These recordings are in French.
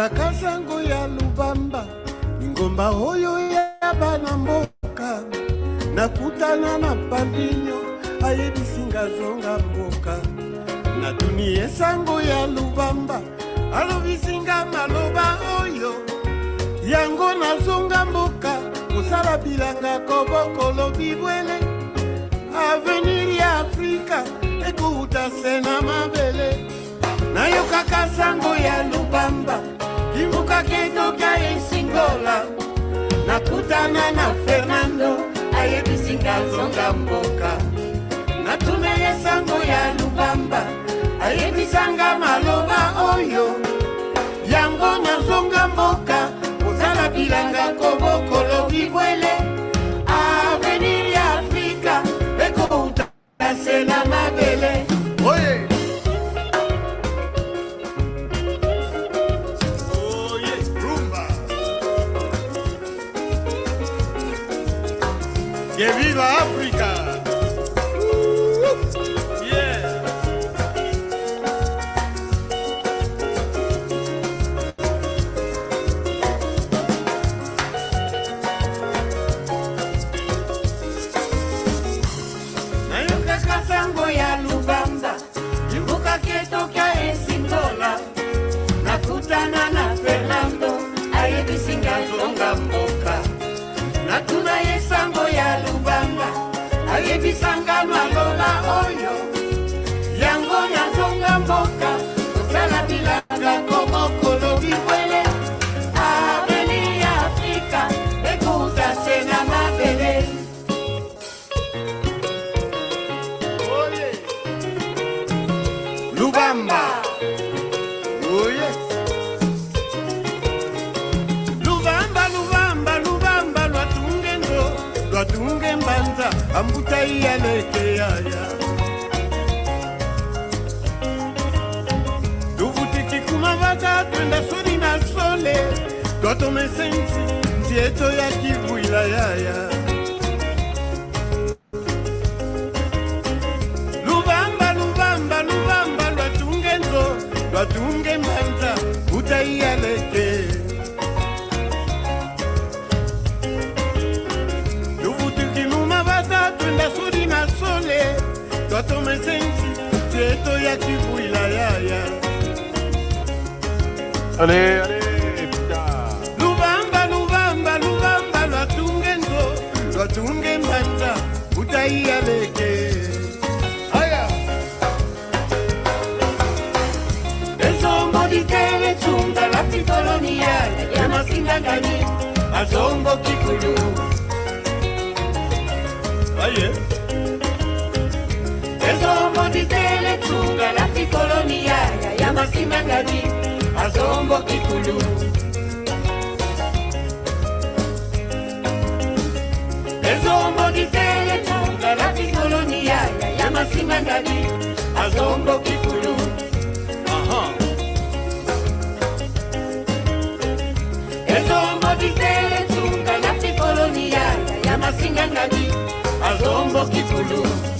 Kaka sango ya Lubamba, ngomba oyo ya bana mboka, nakutana na Pandinyo, ayebisinga zonga mboka. Natuni sango ya Lubamba, alobisinga maloba oyo, yango na zonga mboka, kusala bilanga kobokolo bibwele, avenir ya Afrika, ekuuta sena mabele. Nayo kaka sango ya Lubamba, Kimbuka ketoka esingola, nakutana na Fernando, ayebisinga zonga mboka. Natume sango ya Lubamba, ayebisanga maloba oyo, yango na zonga mboka, ozala bilanga kobokolo bibwele, avenir ya Afrika, eko utase na mabele. Oye! Que viva África! Yeah! Nayoka kasango ya Lubamba, Kimbuka ketoka esingola, nakutana na Fernando, ayebisinga zonga mboka. Natuna sango ya Lubamba, ayebisanga maloba oyo, yango na zonga mboka, kusala bilanga kobokolo bibwele, avenir ya Afrika, ekuta sena mabele. Oye! Lubamba! Oye! Tunge mbanza ambuta iyaleke yaya Tuvutiki kumavaka twenda suri na sole Toto mesensi nzieto ya kivuila yaya Lubamba, Lubamba, Lubamba Lwatunge nzo, lwatunge mbanza Buta iyaleke Suri na sole, toto mesensi, tieto ya kivuila yaya. Allez, allez, putain. Lubamba, Lubamba, Lubamba, lwatunge nzo, lwatunge mbanza, utai ya leke. Aya! Ezombo dikele chunga la fikolonia, ya masinga ngani, azombo kikulu. Aye. Ezombo ditele chunga la fikolonia ya masimangani azombo kikulu. Ezombo ditele chunga la fikolonia ya masimangani azombo kikulu. Aha. Ezombo ditele chunga la fikolonia ya masimangani azombo kikulu.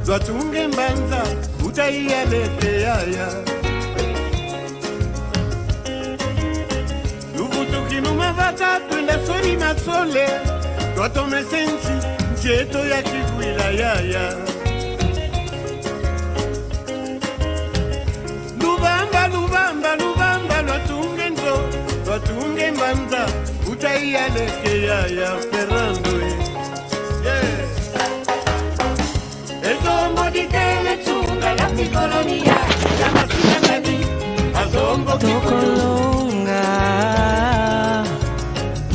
lwatunge mbanza utaiyaleke yaya luvutukinuma vata twenda soni masole twatomesensi njeto ya kivwila yaya lubamba lubamba lubamba lwatunge nzo lwatunge mbanza utaiyaleke yaya Fernando yeah. Ezombo di tele chunga la picolonia la masina kadi azombo Tokolonga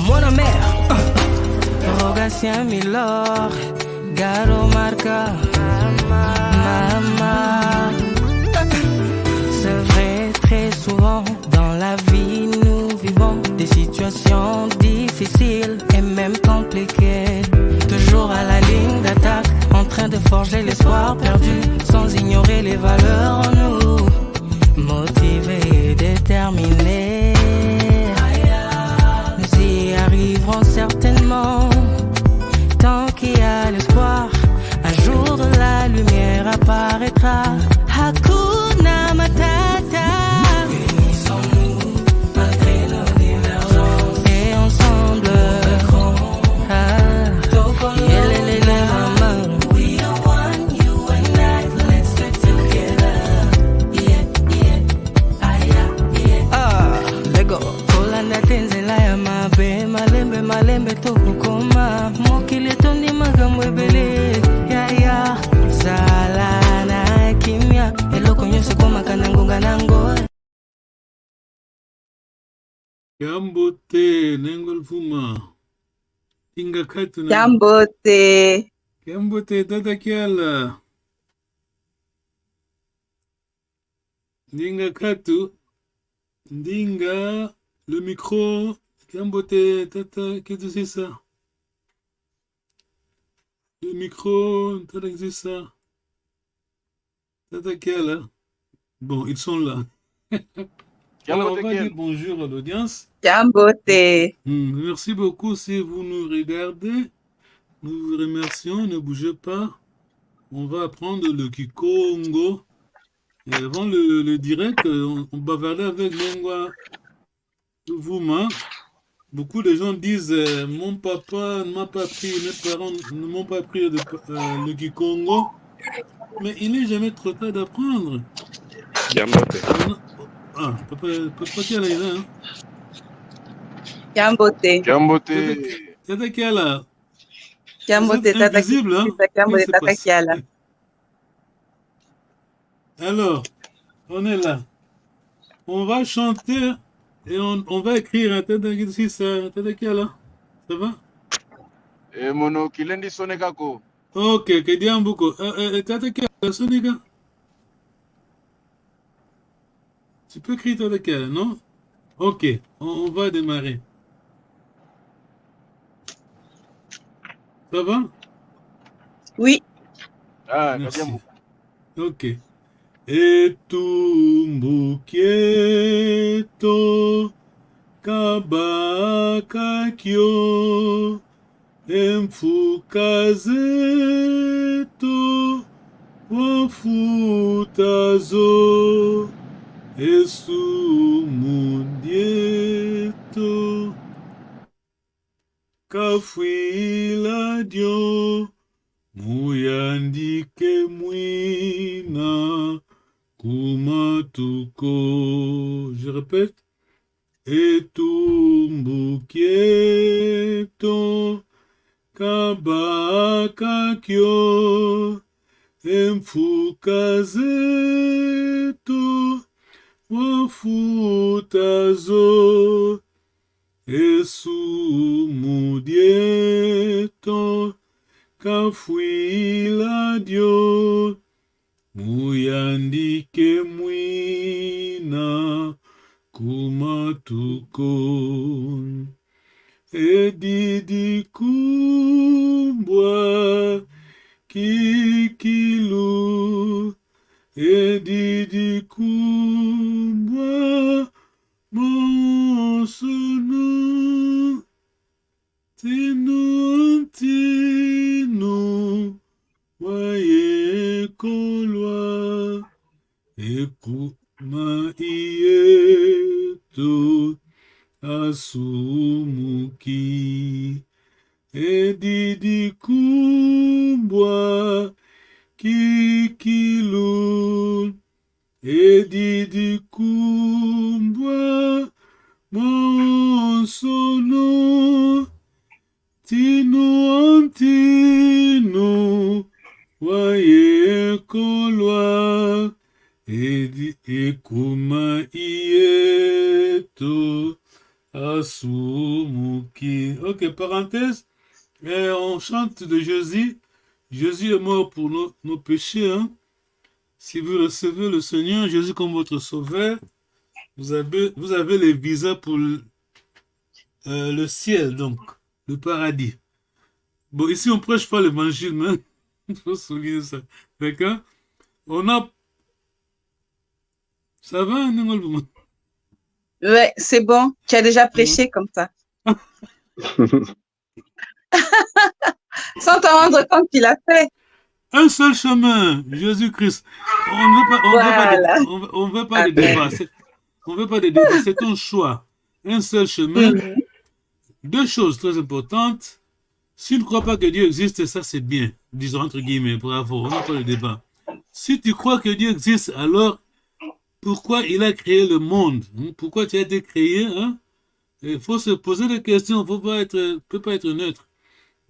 Mona mère Rogacia Milor Garo Marca Mama C'est vrai très souvent dans la vie nous vivons des situations difficiles et même compliquées. Toujours à la ligne d'attaque, en train de forger l'espoir perdu, sans ignorer les valeurs en nous, motivés et déterminés. Nous y arriverons certainement, tant qu'il y a l'espoir, un jour de la lumière apparaîtra. Hakuna Matata. Unissons-nous malgré nos divergences et ensemble. We are one, you and I, let's stick together. Yeah, yeah, Lego. Kolanda tenzela ya mabe, malembe tokukoma. Mokili tondi magambo ebele, ya. Sala na kimya, eloko nyonso koma kanango ganango. Gambote, Nengol Fuma. Inga Katuna. Gambote, Tata Kiala. Dinga Katu. Dinga, le micro. Gambote, Tata, qu'est-ce que c'est ça? Le micro, Tata, qu'est-ce que c'est ça? Tata Kiala. Bon, ils sont là. Alors, on va dire bonjour à l'audience. Gambote. Merci beaucoup si vous nous regardez. Nous vous remercions, ne bougez pas. On va apprendre le Kikongo. Et avant le direct, on bavardait avec Lengwa Vuma. Beaucoup de gens disent mon papa ne m'a pas appris, mes parents ne m'ont pas appris le Kikongo. Mais il n'est jamais trop tard d'apprendre. Ah, papa qui est là, hein? Gambote. Tata Kiala. Gambote, Tata invisible, hein? Gambote, Tata Kiala. Alors, on est là. On va chanter et on va écrire un Tata Kiala. Ça va? Mono kilendi sonekako. Ok, que diam beaucoup. Tata Kiala, Sonika. Tu peux écrire Tata Kiala, non? Ok, on va démarrer. Ça va? Oui. Ah, merci. kadiamu. Ok. Etumbu quieto, kabakakyo, emfukazeto, wafutazo, esumundieto, kafuiladio, muyandike mwina, kumatuko. Je répète. Etumbu quieto, kabakakyo, emfukazeto, wafutazo, esumudieto, kafuiladio, muyandike mwina, kumatuko. Edidi kumbwa kikilu, edidi kumbwa monsunu, tinu tinu, waye asumuki edidi kumbwa kikilu edidi kumbwa monsono tinu antinu waye kolwa edi ekuma ieto asumuki. Ok, parenthèse. On chante de Jésus. Jésus est mort pour nos péchés. Hein? Si vous recevez le Seigneur Jésus comme votre sauveur, vous avez les visas pour le ciel, donc le paradis. Bon, ici on prêche pas l'évangile, mais il faut souligner ça. D'accord? On a... Ça va, Nengol? Ouais, c'est bon. Tu as déjà prêché comme ça. Sans te rendre compte qu'il a fait. Un seul chemin, Jésus-Christ. On ne veut pas de débat. On ne veut pas de débat. C'est ton choix. Un seul chemin. Deux choses très importantes. Si tu ne crois pas que Dieu existe, ça c'est bien. Disons entre guillemets, bravo. On n'a pas de débat. Si tu crois que Dieu existe, alors pourquoi il a créé le monde? Pourquoi tu as été créé? Hein? Il faut se poser des questions. On ne peut pas être neutre.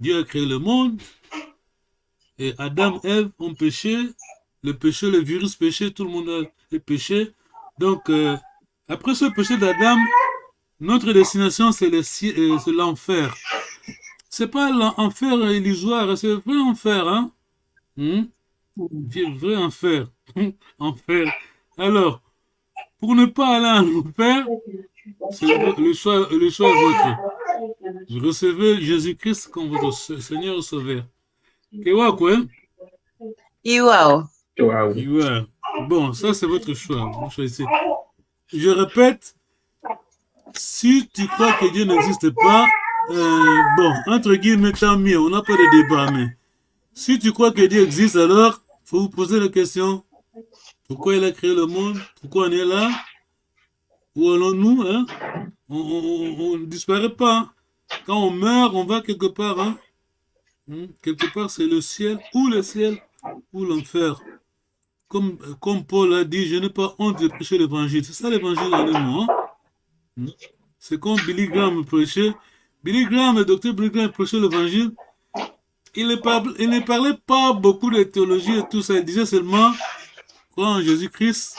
Dieu a créé le monde. Et Adam et Ève ont péché. Le péché, le virus péché, tout le monde a péché. Donc, après ce péché d'Adam, notre destination, c'est l'enfer. C'est pas l'enfer illusoire, c'est le vrai enfer. Hein? C'est le vrai enfer. Enfer. Alors, pour ne pas aller en enfer, le choix est vôtre. Vous recevez Jésus-Christ comme votre Seigneur et Sauveur. Kewa quoi? Iwao. Iwa. Bon, ça c'est votre choix. Vous choisissez. Je répète, si tu crois que Dieu n'existe pas, bon, entre guillemets, tant mieux, on n'a pas de débat, mais si tu crois que Dieu existe, alors, il faut vous poser la question. Pourquoi il a créé le monde? Pourquoi on est là? Où allons-nous? Hein? On ne disparaît pas. Quand on meurt, on va quelque part. Hein? Quelque part, c'est le ciel ou l'enfer. Comme Paul a dit, je n'ai pas honte de prêcher l'évangile. C'est ça l'évangile en moi. Hein? C'est comme Billy Graham prêchait. Billy Graham, le docteur Billy Graham prêchait l'évangile. Il ne parlait pas beaucoup de théologie et tout ça. Il disait seulement, crois en Jésus-Christ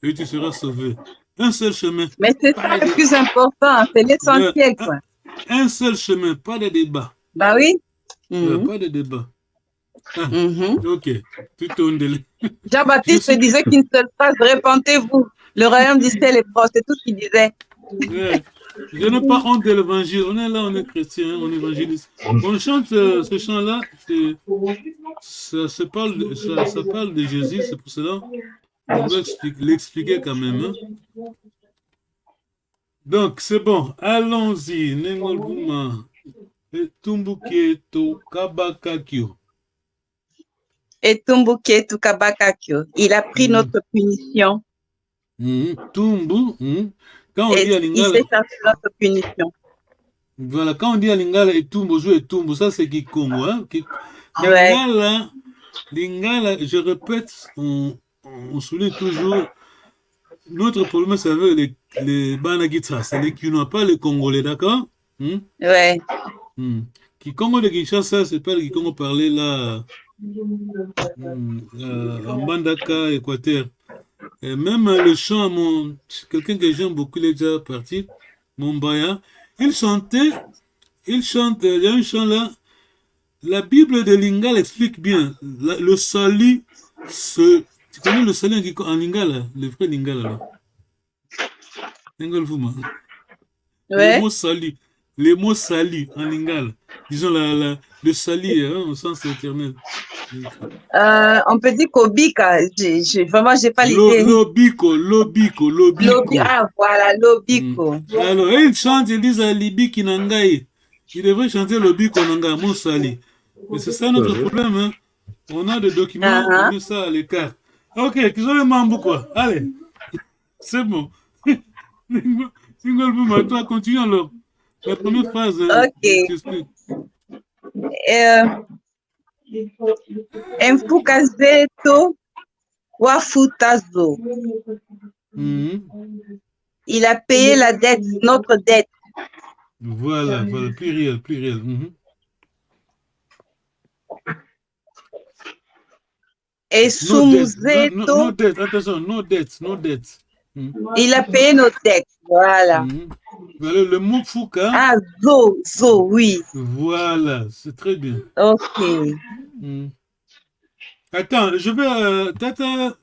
et tu seras sauvé. Un seul chemin. Mais c'est ça le plus important, c'est l'essentiel, quoi. Un seul chemin, pas de débat. Bah oui. Pas de débat. Ok, tout tourne de Jean-Baptiste disait qu'une seule phrase, répentez-vous. Le royaume du ciel est proche, c'est tout ce qu'il disait. Ouais. Je n'ai pas honte de l'évangile. On est là, on est chrétien, on est évangéliste. On chante ce chant-là, ça parle de Jésus, c'est pour cela on doit l'expliquer quand même. Hein. Donc, c'est bon, allons-y. Nengolbuma, Etumbuketo Kabakakyo. Etumbuketo Kabakakyo. Il a pris notre punition. Tumbu. Quand on dit à Lingala, il s'est chargé notre punition. Voilà, quand on dit à Lingala Etumbu, ça c'est Kikongo. Hein? Ouais. Lingala, je répète, on souligne toujours, notre problème, c'est avec les Banagitra, c'est les Kinois, pas les Congolais, d'accord? Ouais. Kikongo de Kinshasa, c'est pas le Kikongo parlé là, en Bandaka, Équateur. Et même le chant, quelqu'un que j'aime beaucoup, il est déjà parti, Mombaya, il chante, il y a un chant là, la Bible de Lingala explique bien, le salut, tu connais le salut en Lingala, le vrai Lingala là? Lingala, ouais. Les mots salut en Lingala, disons le salut hein, au sens éternel. On peut dire Kobika, vraiment j'ai pas l'idée. Lobiko. Ah voilà, Lobiko. Alors il chante, il dit Alibi Kinangai. Il devrait chanter Lobiko Nanga, mon salut. Mais c'est ça notre problème. Hein. On a des documents, on met ça à l'écart. Ok, qu'ils ont le mambo quoi. Allez, c'est bon. N'Golo Bouma, toi, continue alors. La première phrase. Ok. Mfuka zetu wafuta zo. Il a payé la dette, notre dette. Voilà, pluriel. Et Sumuzeto, No debt, attention, no debt. il a payé nos dettes. Voilà. Voilà, le mot Fuka. Ah, zo, oui. Voilà, c'est très bien. Ok. Attends, je vais... Tata,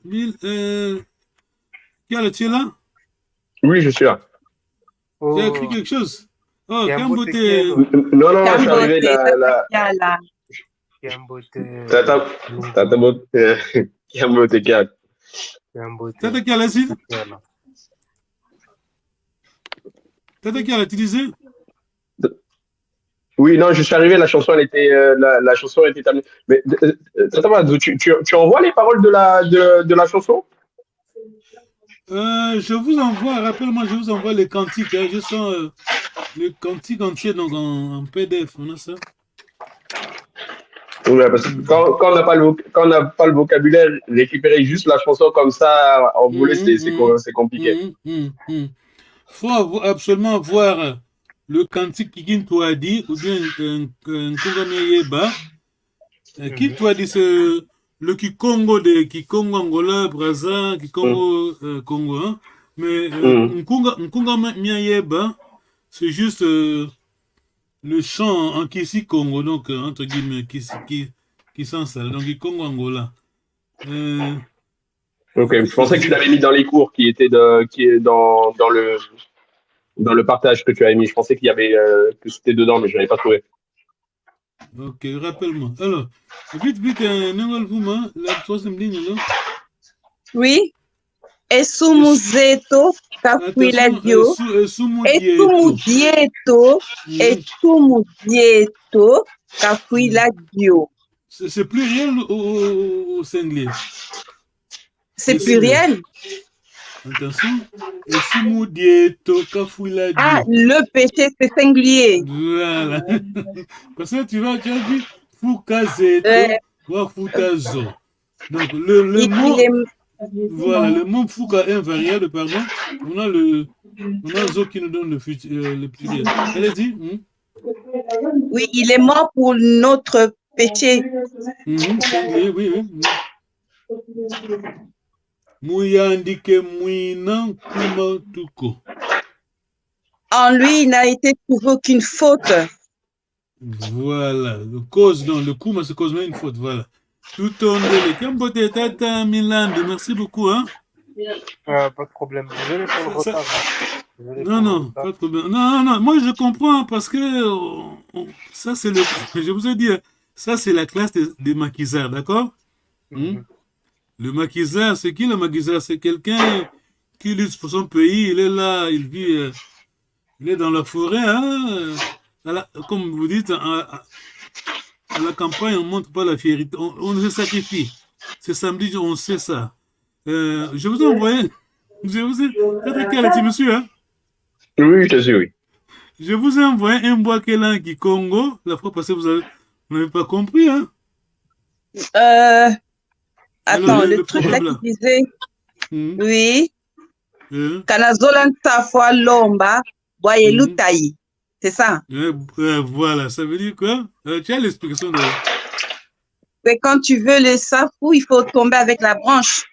tu es là? Oui, je suis là. Tu as écrit quelque chose? Oh, Kambote. Non, je suis arrivé là. Tata Kambote Kiala. Tata Kiala, si? Tata Kiala, tu disais? Oui, non, je suis arrivé, la chanson, elle était, la chanson était terminée. Mais Tata Madou, tu envoies les paroles de la chanson? Je vous envoie, rappelle-moi, je vous envoie les cantiques. Hein, je sens les cantiques entiers donc en PDF. On a ça? Oui, parce que quand on n'a pas le vocabulaire, récupérer juste la chanson comme ça en volée, c'est compliqué. Faut absolument voir le cantique Kintouadi ou bien Nkungamieba. Kintouadi, c'est le Kikongo de Kikongo Angola, Brazza, Kikongo Congo. Hein? Mais Nkungamieba, c'est juste le chant en Kisi Congo, donc entre guillemets, qui s'installe. Donc Kikongo Angola. Ok, je pensais que tu l'avais mis dans les cours qui est dans le partage que tu avais mis. Je pensais qu'il y avait que c'était dedans, mais je n'avais pas trouvé. Ok, rappelle-moi. Alors, vite, N'Golo Bouma, la troisième ligne, là. Oui. Esumuzeto kafuiladio. Esumudieto kafuiladio. C'est pluriel ou singulier? C'est pluriel. Attention. Esumudieto kafuiladio. Ah, le péché, c'est singulier. Voilà. Parce que tu as dit Fukazeto ou Futazo. Donc, le mot. Voilà, le mot Fuka est invariable, pardon. On a Zo qui nous donne le pluriel. Elle a dit Oui, il est mort pour notre péché. Oui. Muyandike Muinan Kumatuko. En lui, il n'a été trouvé aucune faute. Voilà, le Kuma se cause même une faute, voilà. Tout tourne le Kambote Tata Milande, merci beaucoup, hein. Pas de problème, désolé pour le retard. Non, pas de problème. Non, moi je comprends parce que ça c'est je vous ai dit, ça c'est la classe des maquisards, d'accord? Le maquisard, c'est qui le maquisard? C'est quelqu'un qui lutte pour son pays, il est là, il vit, il est dans la forêt, hein. Comme vous dites, à la campagne, on ne montre pas la fierté, on se sacrifie. C'est samedi, on sait ça. Je vous ai envoyé, peut-être quel est monsieur, hein? Oui, je te suis, oui. Je vous ai envoyé un bois Kélan qui Congo, la fois passée, vous n'avez pas compris, hein? Attends, alors, le truc là qui disait, oui, Kanazolan Tafwa Lomba, Boyelutaï. C'est ça? Voilà, ça veut dire quoi? Tu as l'explication de... Mais quand tu veux le safou, il faut tomber avec la branche.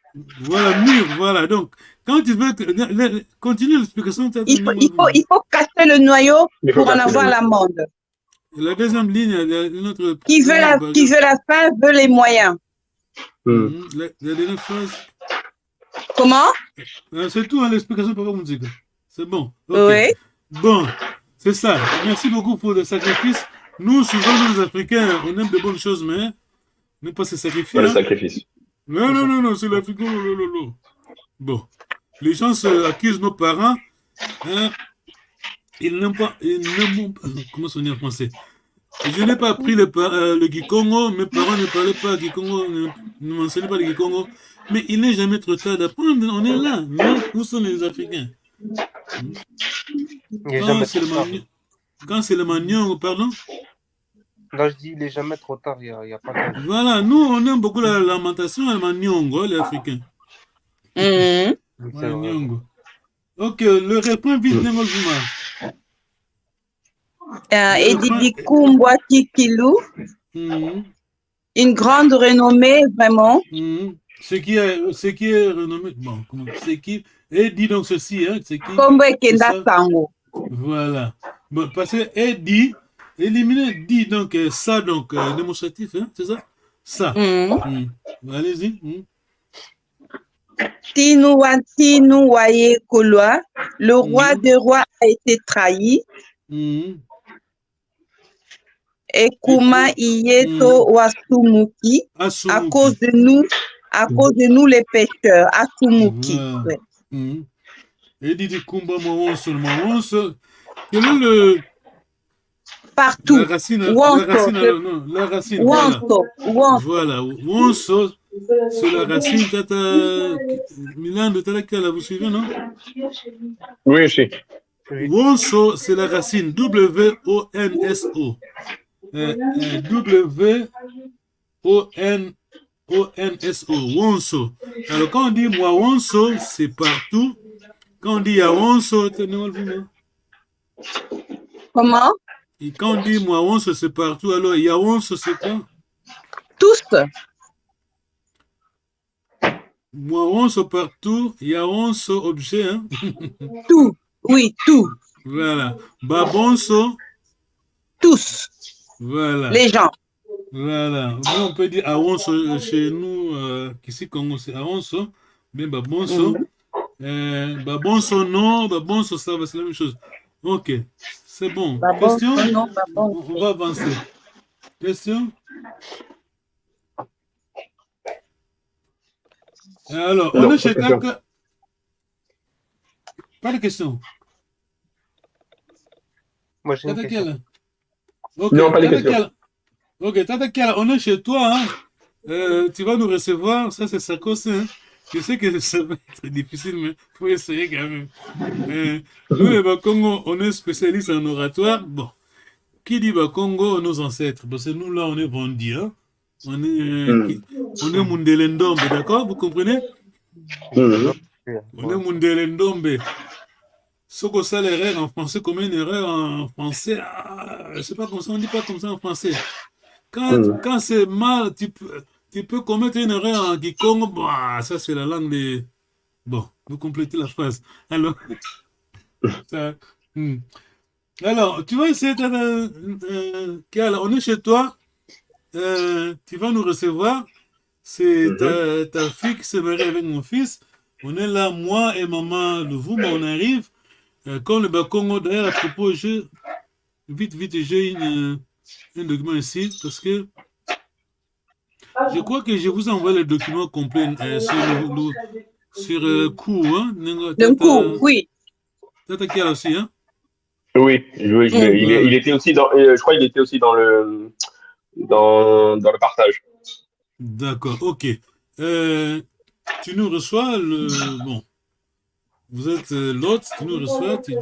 Voilà, mûr, voilà. Donc, quand tu veux... Continue l'explication. Il faut casser le noyau pour en avoir l'amande. La deuxième ligne, notre... Qui veut la fin, veut les moyens. La dernière phrase... Comment? C'est tout, hein, l'explication par rapport à musique. C'est bon. Okay. Oui. Bon. C'est ça. Merci beaucoup pour le sacrifice. Nous, souvent, nous, les Africains, on aime de bonnes choses, mais ne pas se sacrifier. Le sacrifice. Non, c'est l'Africain. Bon. Les gens accusent nos parents. Hein, ils n'aiment pas. Comment ça dit en français? Je n'ai pas appris le Kikongo. Mes parents ne parlaient pas Kikongo, ne m'enseignaient pas le Kikongo. Mais il n'est jamais trop tard d'apprendre. On est là. Mais où sont les Africains? Quand c'est le Magnon, pardon? Là, je dis, il n'est jamais trop tard, il n'y a pas d'âge. Voilà, nous, on aime beaucoup la lamentation à Magnongo, les Africains. Magnongo. Ok, le refrain vite, Nengolvuma. Edidi Kumbwa Kikilu. Une grande renommée, vraiment. Ce qui est renommé, bon, c'est qui, et dit donc ceci, hein, c'est qui? Kombo Kenda Sango. Voilà. Bon, parce que et dit, éliminer dit, donc ça, donc démonstratif, hein, c'est ça? Ça. Allez-y. Tinu Waye Koloa, le roi des rois a été trahi. Et Kuma Iyeto Wasumuki, à cause de nous les pêcheurs, Asumuki. Et dit Kumba Mawonso, quel est le... Partout. La racine. Voilà. Wonso, c'est la racine. Tata Milan de Talakala, vous suivez, non? Oui, je sais. Wonso, c'est la racine. W-O-N-S-O. W-O-N-S-O. Wonso. Alors, quand on dit moi Wonso, c'est partout. Quand on dit ya Wonso, comment? Et quand on dit moi Wonso, c'est partout. Alors, ya Wonso, c'est quoi? Tous. Moi Wonso partout. Ya Wonso, objet. Hein? Tout. Oui, tout. Voilà. Babonso. Tous. Voilà. Les gens. Voilà. Nous, on peut dire Awonso chez nous, ici, Congo, c'est Awonso. Mais Babonso. Babonso, non. Babonso, ça va, c'est la même chose. Ok. C'est bon. Babonso, question? non, Babonso. On va avancer. Question? Alors, on est chez Taka. Pas de question. Moi, j'ai une question. Ok, non, pas de question. Ok, Tata, on est chez toi. Hein? Tu vas nous recevoir. Ça, c'est Sakos. Hein? Je sais que ça va être difficile, mais il faut essayer quand même. Nous, les Bakongo, on est spécialistes en oratoire. Bon, qui dit Bakongo, nos ancêtres? Parce que nous, là, on est vendus. Hein? On est Mundelendombe, d'accord? Vous comprenez? On est Mundelendombe. Soko ça l'erreur en français comme une erreur en français. Je sais pas comme ça, on dit pas comme ça en français. Quand c'est mal, tu peux commettre une erreur en Kikongo. Bah, ça c'est la langue des... Bon, vous complétez la phrase. Alors, alors tu vas essayer on est chez toi. Tu vas nous recevoir. C'est ta fille qui s'est mariée avec mon fils. On est là, moi et maman Louvouma, on arrive. Quand le Bakongo, d'ailleurs, à propos, vite, j'ai un document ici, parce que je crois que je vous envoie le document complet sur cours. Hein? Le cours, oui. Tata Kial aussi, hein? Oui, il était aussi dans, je crois qu'il était aussi dans le partage. D'accord, ok. Tu nous reçois bon. Vous êtes l'autre, tu nous reçois, tu dis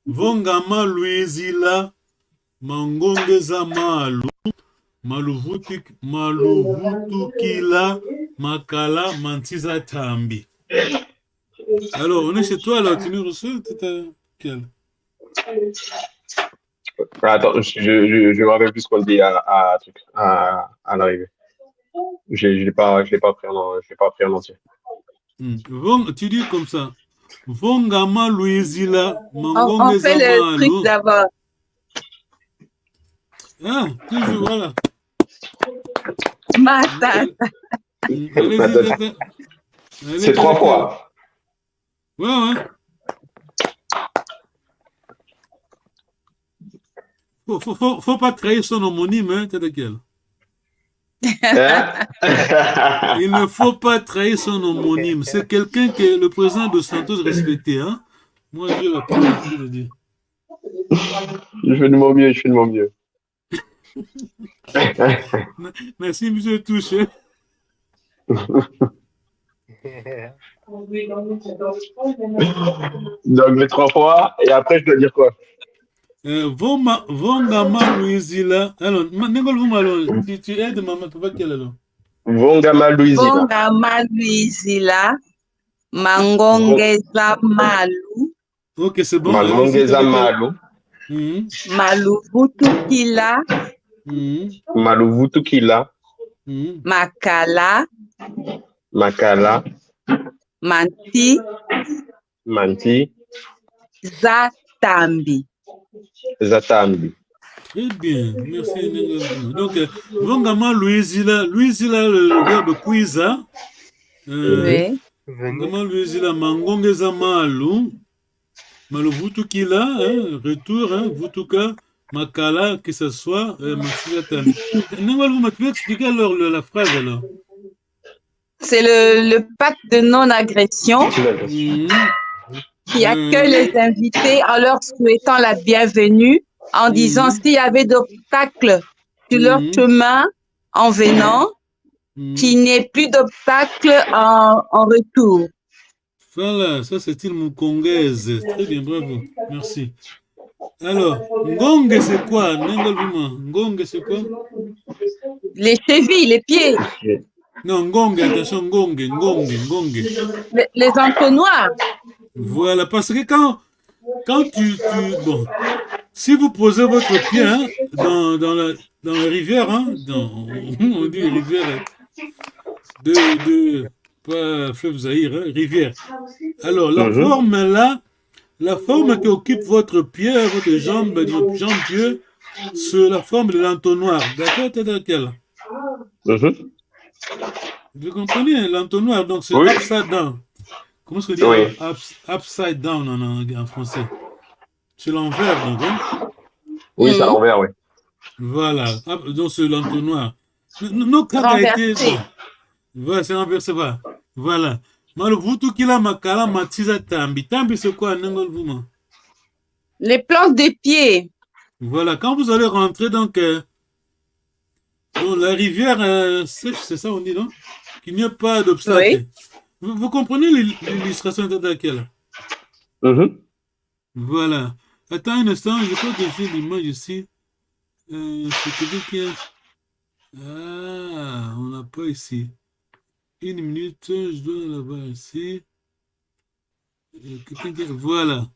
Vongama Louisila Mangongeza Malu Maluvutukila Makala Mantiza Tambi. Alors, on est chez toi, alors tu nous reçois, quel? Attends, je me rappelle plus ce qu'on dit à l'arrivée. Je l'ai pas pris en entier. Tu dis comme ça. Vongama Louisila On fait le truc d'abord. Ah, toujours, voilà. C'est 3 fois. Ouais. Faut pas trahir son homonyme, hein, t'es de quel? Il ne faut pas trahir son homonyme. C'est quelqu'un qui est le président de Santos respecté. Hein? Moi, je vais le dire. Je fais de mon mieux. Merci, monsieur Touché. Donc, les 3 fois, et après, je dois dire quoi? Vongama Louisila. Alors, Nengol Vumalo, tu aides maman, papa, quel alors? Vongama Louisila. Vongama Louisila. Mangongeza Malu. Ok, c'est bon. Mangongeza Malu. Maluvutukila. Maluvutukila. Makala. Makala. Manti. Manti. Zatambi. Zatambi. Très bien, merci. Donc, Vongama Louisila. Louisila, le verbe kuiza. Oui. Vongama Louisila, Mangongeza Malu. Maluvutukila, retour, Vutuka. Makala, que ce soit, merci Zatambi. Vous pouvez expliquer alors la phrase alors? C'est le pacte de non-agression qui accueille les invités en leur souhaitant la bienvenue, en disant s'il y avait d'obstacles sur leur chemin en venant, qu'il n'y ait plus d'obstacles en retour. Voilà, ça c'est une moukongaise. Très bien, bravo. Merci. Alors, Ngonge c'est quoi? Ngonge c'est quoi? Les chevilles, les pieds. Non, Ngonge, attention, Ngonge. Les entonnoirs. Voilà, parce que quand bon, si vous posez votre pied dans la rivière, on dit rivière pas fleuve Zaïre, rivière. Alors, la forme qui occupe votre pied, votre jambe, pied, c'est la forme de l'entonnoir. D'accord, t'es dans quelle? Vous comprenez l'entonnoir, donc c'est upside down. Comment est-ce que dit upside down en français? C'est l'envers, donc. Oui, c'est à l'envers, oui. Voilà, donc c'est l'entonnoir. Nos cas a été. Voilà, c'est renversé. Voilà. Maluvutukila Makala Matiza Tambi. Tambi, c'est quoi, Nengol Vuma? Les plantes des pieds. Voilà, quand vous allez rentrer donc dans la rivière sèche, c'est ça on dit, non? Qu'il n'y a pas d'obstacle. Oui. Vous comprenez l'illustration de laquelle? Voilà. Attends un instant, je crois que j'ai l'image ici. C'est quelqu'un qui a... Ah, on n'a pas ici. Une minute, je dois l'avoir ici. Voilà.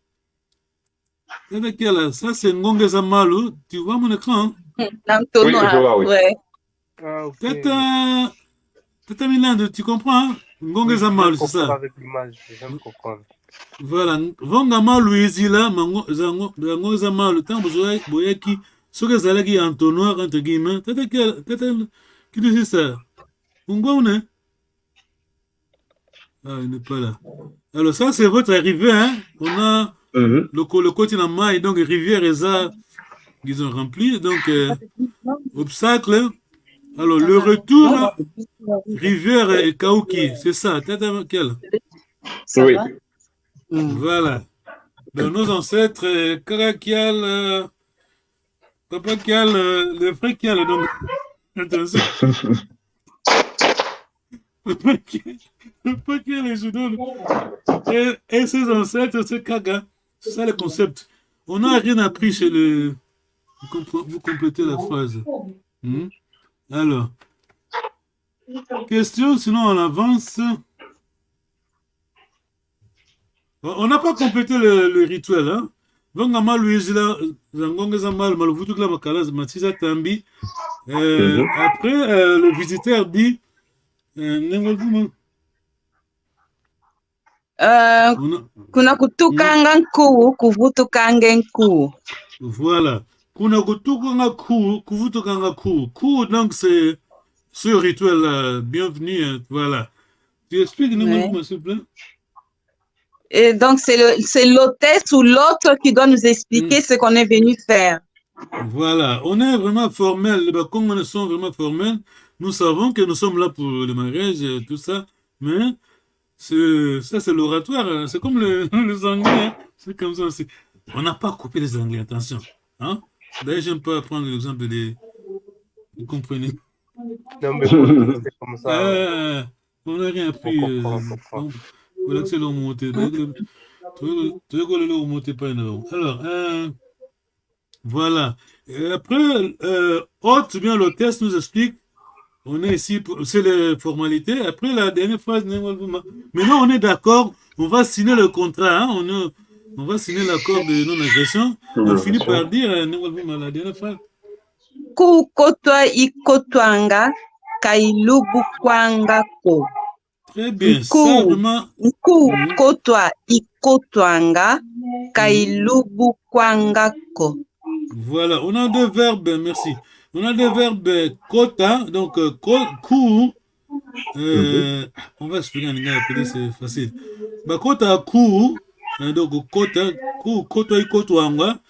Ça, c'est Ngongeza Malu. Tu vois mon écran? L'entonnoir. Oui, je vois, oui. Ouais. Tata Milande, tu comprends? Ngongeza Malu, c'est ça? Avec l'image, je me comprends. Voilà. Vongama Louisila, Ngongeza Malu, tant Boyaki, ce que Zalagi entonnoir, entre guillemets. Tata, qui dit ça? Ngongone? Ah, il n'est pas là. Alors ça, c'est votre arrivée, hein? On a le côté de maille, donc rivière et ça, ils ont rempli. Donc, obstacle. Alors, le retour, rivière et Kaouki, c'est ça. Tata quel? Oui. Voilà. Donc, nos ancêtres, Karakial, Papa Kial, le frère Kial, donc, attention. Et ses ancêtres, c'est Kaga. C'est ça le concept. On n'a rien appris chez le... Vous complétez la phrase. Alors. Question, sinon on avance. On n'a pas complété le rituel. Hein? Vongama Louisila, Zangongeza Mal, Maluvutukla Makala, Matisa Tambi. Après, le visiteur dit... kuna kutukanga nkuu kuvutukanga nkuu. Voilà. Kuna kutukanga nkuu kuvutukanga nkuu. Nkuu, donc c'est ce rituel bienvenue. Voilà. Tu expliques nous, s'il te plaît? Et donc c'est l'hôtesse ou l'autre qui doit nous expliquer ce qu'on est venu faire. Voilà. On est vraiment formel. Comme on est vraiment formel, nous savons que nous sommes là pour le mariage et tout ça, mais ça c'est l'oratoire, c'est comme les Anglais, hein? C'est comme ça aussi. On n'a pas coupé les Anglais, attention. Hein? D'ailleurs, j'aime pas prendre l'exemple des... Vous comprenez? Non, mais c'est comme ça. On n'a rien On appris. comprend. Voilà que c'est l'eau montée. Tu veux que l'eau montée pas énorme. Alors, voilà. Et après, Hôte, bien l'hôtesse nous explique. On est ici, c'est les formalités. Après, la dernière phrase, maintenant on est d'accord, on va signer le contrat, hein, on va signer l'accord de non-agression. On finit par dire, la dernière phrase. Ku kotwa ikotwanga kailubu kwanga ko. Très bien, ça vraiment. Ku kotwa ikotwanga kailubu kwanga ko. Voilà, on a deux verbes, merci. On a deux verbes kota, donc ku. On va expliquer en anglais, c'est facile. Bah, kota ku, donc kota, ku, koto ikotwanga.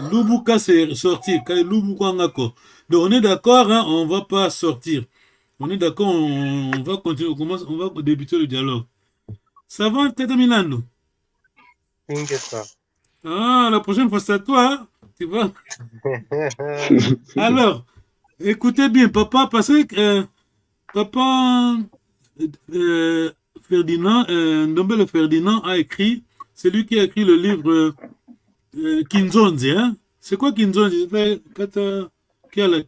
Lubuka c'est sortir, kai lubukwanga ko. Donc on est d'accord, hein, on va pas sortir. On est d'accord, on va continuer, on va débuter le dialogue. Ça va, Tata Milano? Ça. Ah, la prochaine fois c'est à toi, hein, tu vois. Alors, écoutez bien, papa, parce que papa Ferdinand, Ndombele Ferdinand a écrit, c'est lui qui a écrit le livre Kinzonzi, hein? C'est quoi Kinzonzi?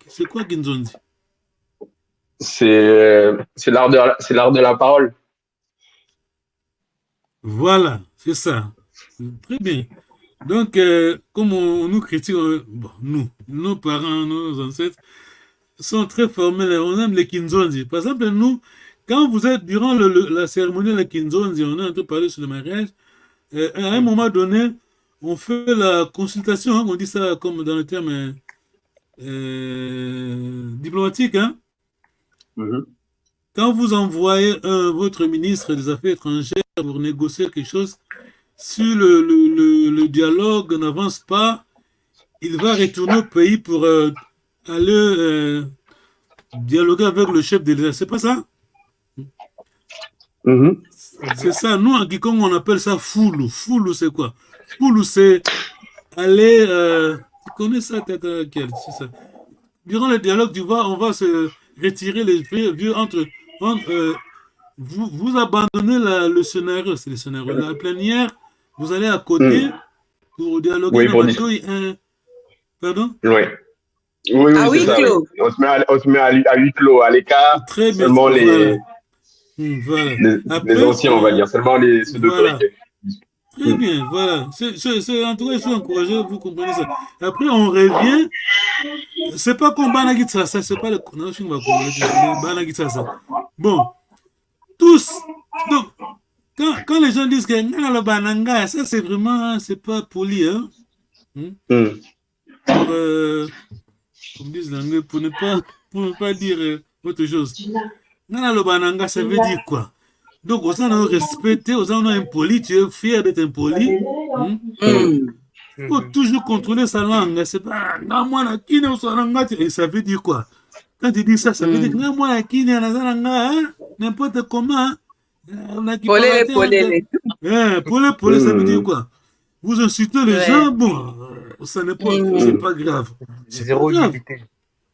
C'est quoi Kinzonzi? C'est l'art de la parole. Voilà, c'est ça. Très bien. Donc, comme on nous critique, bon, nos parents, nos ancêtres sont très formels, on aime les Kinzonzi. Par exemple, nous, quand vous êtes durant la cérémonie de la Kinzonzi, on est en train de parler sur le mariage, à un moment donné, on fait la consultation, hein, on dit ça comme dans le terme diplomatique. Hein? Quand vous envoyez votre ministre des Affaires étrangères pour négocier quelque chose, si le dialogue n'avance pas, il va retourner au pays pour aller dialoguer avec le chef de l'État. C'est pas ça? C'est ça. Nous, en Kikongo, on appelle ça foulou. Foulou, c'est quoi? Foulou, c'est aller... tu connais ça, Tata Kiel? C'est ça. Durant le dialogue, tu vois, on va se retirer les vieux entre vous abandonnez le scénario, c'est le scénario. La plénière, vous allez à côté pour dialoguer. Oui, pour Pardon? Oui. Oui, à huis clos. On se met à huis clos, à l'écart. Très bien. Seulement voilà. Les anciens, on va dire, seulement ceux d'autorité. Très bien, voilà. En tout cas, je suis encouragé, vous comprenez ça. Après, on revient. C'est pas comme Banagitsasa, c'est pas le. Non, je suis Banagitsasa. Bon, tous. Donc, quand les gens disent que le Bananga, ça c'est vraiment, c'est pas poli, hein. Comme disent l'anglais, pour ne pas dire autre chose. Le Bananga, ça veut dire quoi? Donc, on s'en a respecté, on s'en a impoli, tu es fier d'être impoli. Il faut toujours contrôler sa langue. C'est pas, et ça veut dire quoi? Quand tu dis ça, ça veut dire n'importe comment. Polé, ça veut dire quoi? Vous insultez les gens, bon, ça n'est pas, c'est pas grave. Zéro humilité.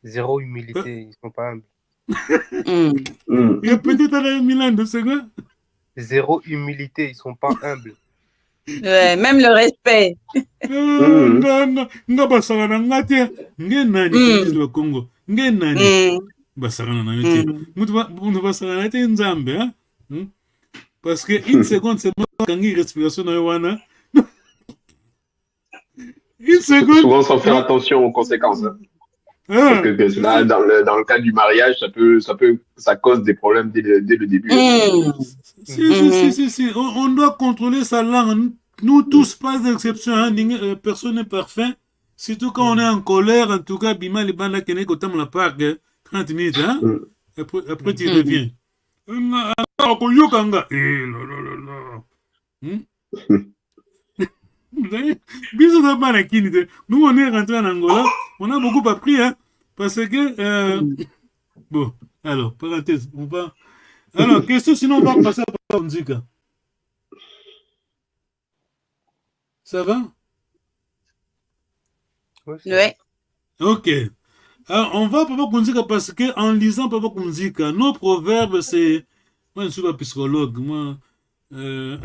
Zéro humilité, ils sont pas humbles. Et peut-être à la Milan, c'est quoi? Zéro humilité, ils sont pas humbles. Ouais, même le respect. Parce que une seconde, c'est moi qui ai une respiration dans le une seconde. Souvent sans faire attention aux conséquences. Parce que là, dans le cas du mariage, ça cause des problèmes dès le début. Si. On doit contrôler sa langue. Nous tous, pas d'exception. Hein. Personne n'est parfait. Surtout quand on est en colère. En tout cas, Bima, les bandes qui sont dans la parc, 30 minutes. Hein. Après, tu reviens. Nous, on est rentré en Angola. On a beaucoup appris. Hein. Parce que... bon, alors, parenthèse. On va... Alors, question, sinon on va passer à la musique. Ça va? Oui. Ok. Alors, on va Papa Kunzika parce qu'en lisant Papa Kunzika, nos proverbes, c'est Moi, je ne suis pas psychologue. Moi, le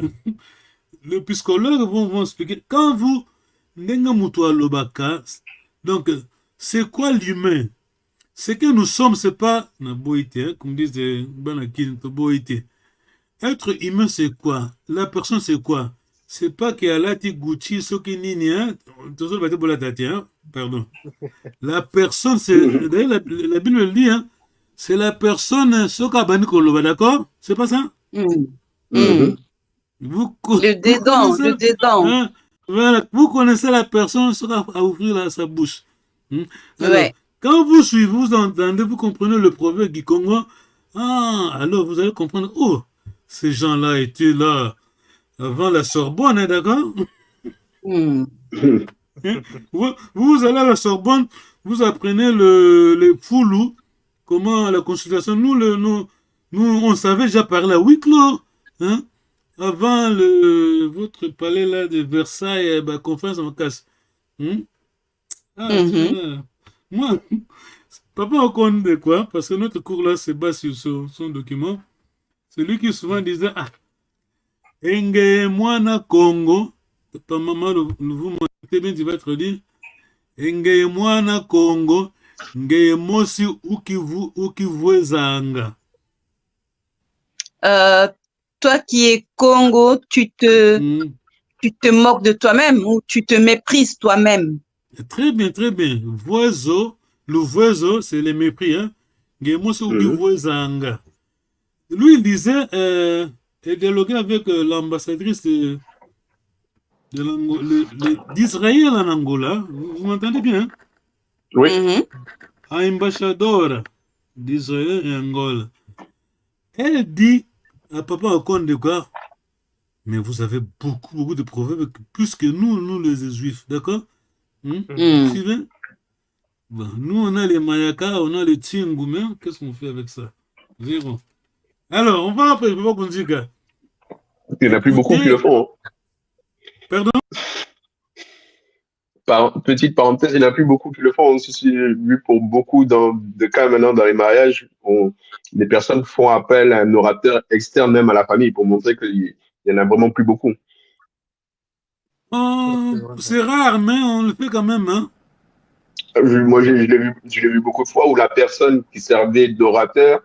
psychologue vont expliquer. Quand vous, donc, c'est quoi l'humain? Ce que nous sommes, c'est pas, comme disent les Banakin, être humain, c'est quoi? La personne, c'est quoi? C'est pas qu'il y a là, Gucci, Sokinini, hein? Pardon. La personne, c'est. D'ailleurs, la Bible le dit, hein? C'est la personne, Sokabani Koloba, d'accord? C'est pas ça? Le dedans, le dedans. Hein? Voilà. Vous connaissez la personne, Soka à ouvrir sa bouche. Alors, Ouais. quand vous suivez, vous entendez, vous comprenez le proverbe du Congo, alors vous allez comprendre, oh, ces gens-là étaient là avant la Sorbonne, hein, d'accord? Mm. Vous allez à la Sorbonne, vous apprenez les foulous, comment la consultation, nous, on savait déjà parler à huis clos, hein? Avant votre palais là de Versailles, conférence en casse. Moi, papa, on connaît quoi? Parce que notre cours là se base sur son document. C'est lui qui souvent disait, Enge Mwana Congo, ta maman, vous m'entendez bien, tu vas te dire, Enge Mwana Congo, Nge Mosi Ukivu Zanga. Toi qui es Congo, tu te moques de toi-même ou tu te méprises toi-même. Très bien, très bien. Voiseau, le voiseau, c'est le mépris, hein. Nge Mosi Ukivu Zanga. Lui, il disait, il dialoguait avec l'ambassadrice d'Israël en Angola. Vous m'entendez bien? Hein? Oui. Ambassadeur d'Israël et Angola. Elle dit à Papa Okonde de quoi? Mais vous avez beaucoup de proverbes, plus que nous les Juifs, d'accord? Vous suivez? Bon, nous, on a les Mayaka, on a les Tsingoumé. Qu'est-ce qu'on fait avec ça? Zéro. Alors, on va après, Papa Konzika. Il n'y en a plus beaucoup qui le font. Hein. Pardon? Petite parenthèse, il n'y en a plus beaucoup qui le font. Aussi, vu pour beaucoup de cas maintenant dans les mariages, les personnes font appel à un orateur externe même à la famille pour montrer qu'il n'y en a vraiment plus beaucoup. C'est rare, mais on le fait quand même. Hein? Moi, je l'ai vu beaucoup de fois où la personne qui servait d'orateur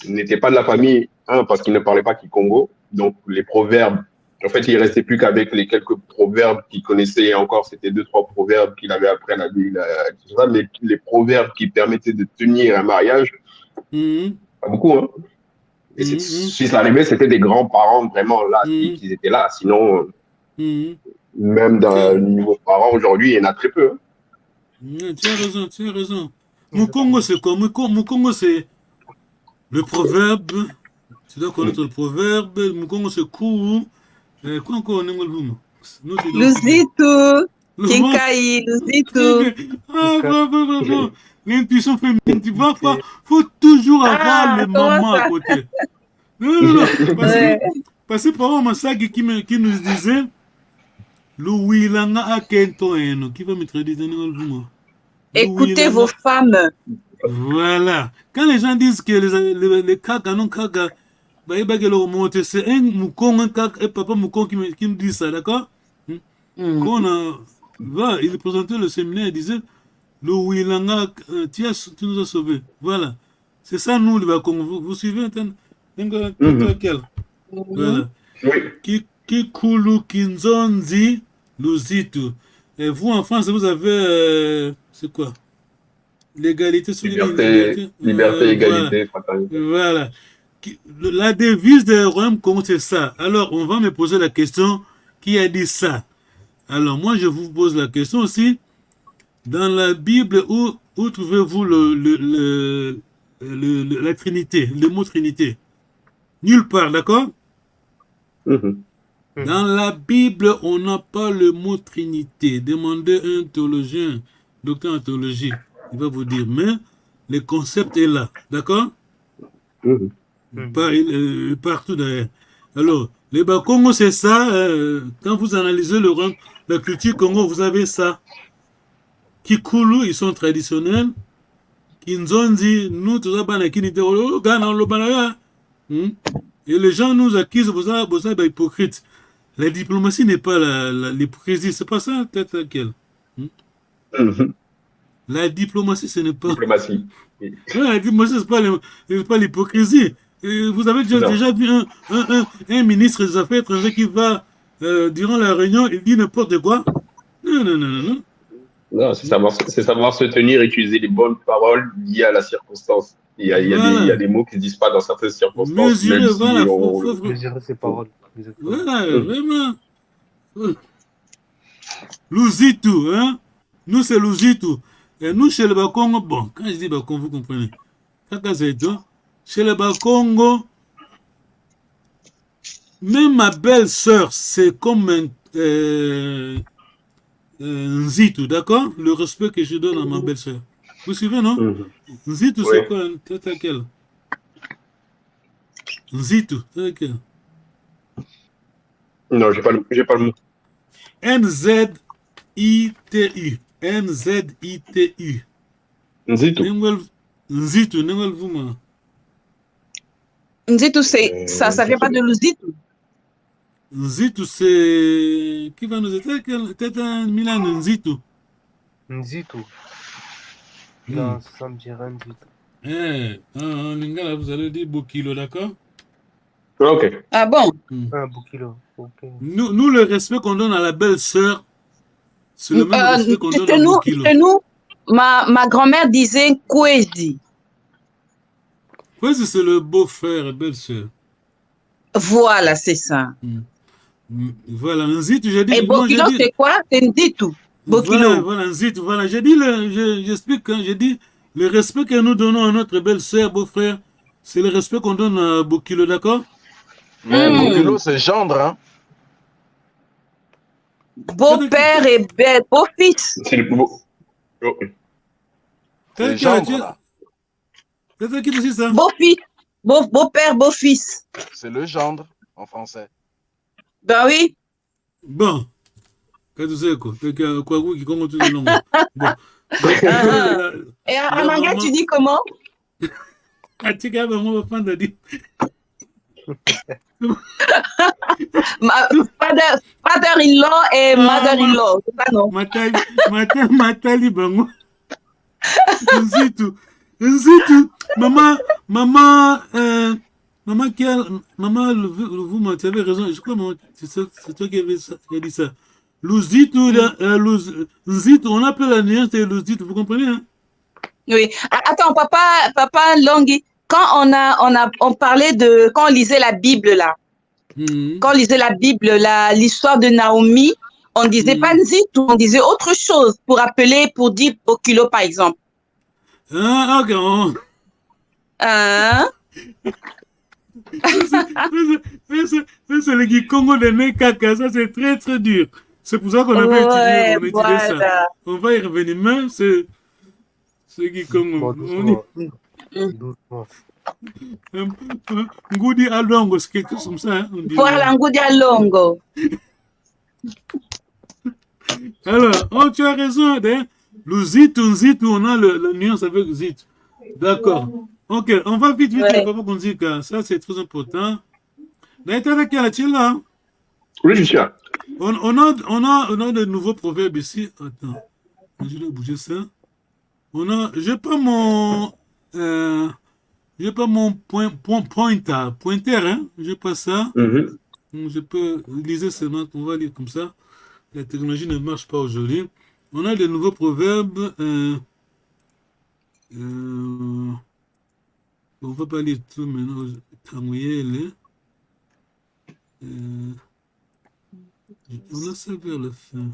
n'était pas de la famille, parce qu'il ne parlait pas Kikongo. Donc, les proverbes, en fait, il ne restait plus qu'avec les quelques proverbes qu'il connaissait. Et encore, c'était 2-3 proverbes qu'il avait appris à la Bible, etc. Mais les proverbes qui permettaient de tenir un mariage, pas beaucoup. Hein. Et si ça arrivait, c'était des grands-parents vraiment là, qui étaient là. Sinon, même dans le niveau parents, aujourd'hui, il y en a très peu. Hein. Tu as raison. Mukongo, c'est quoi? Mukongo, c'est le proverbe. Tu dois connaître le proverbe. Mukongo, c'est court. Quoi encore on aime le boum? Luzitu, Kinkai, Luzitu. Bravo. L'intuition féminine, tu vois pas? Faut toujours avoir les mamans à côté. Non. Parce que par Masagi qui nous disait, le Wilanga a Kento Eno, qui va me traduire dans le boum. Écoutez vos femmes. Voilà. Quand les gens disent que les caca, non caca, c'est un moukong, un caca, et papa moukong qui nous dit ça, d'accord? Quand il présentait le séminaire, il disait, le Wilanga, tu nous as sauvés. Voilà. C'est ça, nous, les Bakong. Vous suivez? Voilà. Kikulu Kinzonzi Luzitu. Et vous, en France, vous avez, c'est quoi? L'égalité, liberté, égalité, fraternité. Voilà. La devise des Royaumes Congo, c'est ça. Alors, on va me poser la question, qui a dit ça? Alors, moi, je vous pose la question aussi. Dans la Bible, où trouvez-vous la Trinité, le mot Trinité? Nulle part, d'accord? Dans la Bible, on n'a pas le mot Trinité. Demandez à un théologien, docteur en théologie, il va vous dire, mais le concept est là, d'accord? Partout d'ailleurs. Alors, les Bakongo, c'est ça. Quand vous analysez la culture Congo, vous avez ça. Kikulu, ils sont traditionnels. Kinzonzi, nous, tout ça, Ghana, Et les gens nous accusent, vous êtes hypocrite. La diplomatie n'est pas l'hypocrisie, c'est pas ça, peut-être laquelle. La diplomatie, ce n'est pas... Diplomatie. Ouais, la diplomatie, ce n'est pas l'hypocrisie. Vous avez déjà vu un ministre des Affaires étrangères qui va, durant la réunion, il dit n'importe quoi. Non. Non, c'est savoir se tenir et utiliser les bonnes paroles liées à la circonstance. Il y a des mots qui ne se disent pas dans certaines circonstances. Mesurer, voilà, Mesurer ses paroles. Voilà, vraiment. Luzitu, hein. Nous, c'est Luzitu. Et nous, chez le Bakongo, bon, quand je dis Bakongo, vous comprenez. Chez le Bakongo, même ma belle-sœur, c'est comme un Nzitu, d'accord? Le respect que je donne à ma belle-sœur. Vous suivez, non? Nzitu, c'est quoi? C'est laquelle? Nzitu, c'est laquelle? Non, j'ai pas le mot. N-Z-I-T-U. N-Z-I-T-U. Nzitu. Nzitu, Nengol Vuma. Nzitu, ça vient pas de Luzitu. Nzitu, c'est... Qui va nous aider? Peut-être un Milan Nzitu. Nzitu. Non, ça me dirait Nzitu. En lingala, vous allez dire Bokilo, d'accord? Ok. Ah bon? Un Bokilo. Okay. Nous, le respect qu'on donne à la belle-sœur, c'est le même respect qu'on donne à Bokilo. Chez nous, ma grand-mère disait Kwezi. Kwezi, c'est le beau-frère et belle-sœur. Voilà, c'est ça. Voilà, Nzitu, j'ai dit... Et Bokilo, c'est quoi? C'est Nzitu. Bokilo. Voilà, Nzitu, voilà. J'ai dit, j'explique, hein, j'ai dit, le respect que nous donnons à notre belle-sœur, beau-frère, c'est le respect qu'on donne à Bokilo, d'accord? Mais Bokilo, c'est gendre, hein? Beau-père et beau-fils. C'est le beau. C'est gendre, là. C'est qui dit ça? Beau-fils. Beau-père, beau-fils. C'est le gendre, en français. Ben oui. Bon. Qu'est-ce que c'est, quoi? Quoi, qui compte tout le long. Bon. Et en anglais, tu dis comment? Father-in-law et mother-in-law, c'est ça, non? Matali bango. Nzitu. Maman, vous tu avais raison. Je crois, c'est toi qui a dit ça. Luzitu, Nzitu, on appelle la nuance de Luzitu, vous comprenez, hein? Oui. Attends, papa Longhi, quand on parlait quand on lisait la Bible là, quand on lisait la Bible là, l'histoire de Naomi, on disait pas Nzitu, on disait autre chose pour dire Bokilo par exemple. Ah, ok. Hein? C'est le Gikongo de Nekaka, ça c'est très très dur. C'est pour ça qu'on avait étudié ça. On va y revenir, mais c'est Gikongo. Ngoudi Alongo, c'est quelque chose comme ça. Hein, voilà, Ngoudi Alongo. Alors, tu as raison. Le Zitu, on a la nuance avec Zitu. D'accord. Ok, on va vite, papa Konzika. Ça, c'est très important. D'ailleurs, avec quel est là? Oui, je suis là. On a de nouveaux proverbes ici. Attends, je vais bouger ça. J'ai pas mon pointer, hein. J'ai pas ça. Je peux lire seulement, on va lire comme ça. La technologie ne marche pas aujourd'hui. On a de nouveaux proverbes. On va pas lire tout maintenant. On a ça vers la fin.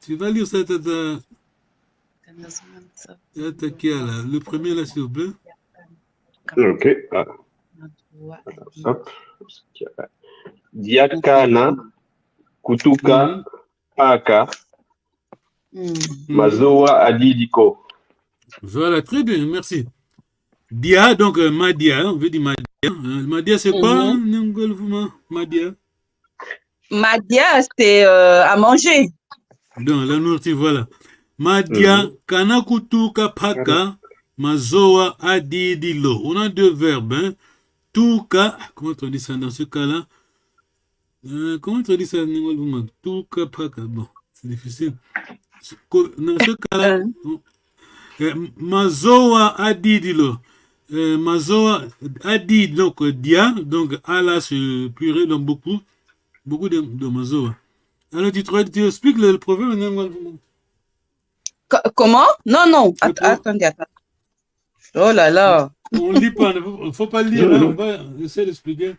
Tu vas lire ça, Tata. Le premier là, s'il vous plaît. Ok. Hop. Diakana, Kutuka, Paka, Mazoa Adidiko. Voilà, très bien, merci. Dia, donc Madia, on veut dire Madia. Madia, c'est quoi, Madia? Madia, c'est à manger. Donc, la nourriture, voilà. Madia kanakutuka paka mazoa adidilo. On a deux verbes. Hein. Tuka, comment on dit ça dans ce cas-là? Comment on dit ça? Tuka paka. Bon, c'est difficile. Dans ce cas-là, mazoa adidilo. Mazoa adid, donc dia, donc ala se pluriel dans beaucoup de mazoa. Alors tu expliques le proverbe. Comment? Non. Attendez. Oh là là. On lit pas, il ne faut pas lire, hein, on va essayer d'expliquer.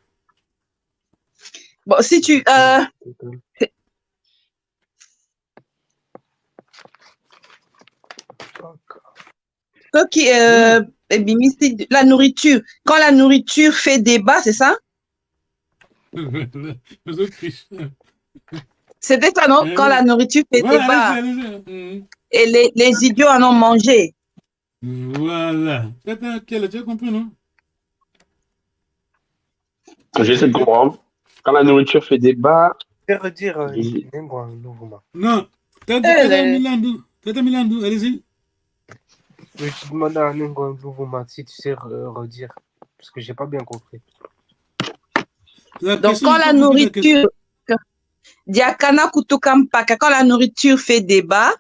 Bon, si tu... la nourriture. Quand la nourriture fait débat, c'est ça? C'était ça, non? Quand la nourriture fait débat. Et les idiots en ont mangé. Voilà. Tu as compris, non? J'essaie de comprendre. Quand la nourriture fait débat... Je vais redire Non. Tata Milandou, allez-y. Je te demande à Nengo Louvuma si tu sais redire. Parce que j'ai pas bien compris. Donc, quand la nourriture... Diakana Kutukampaka, quand la nourriture fait débat,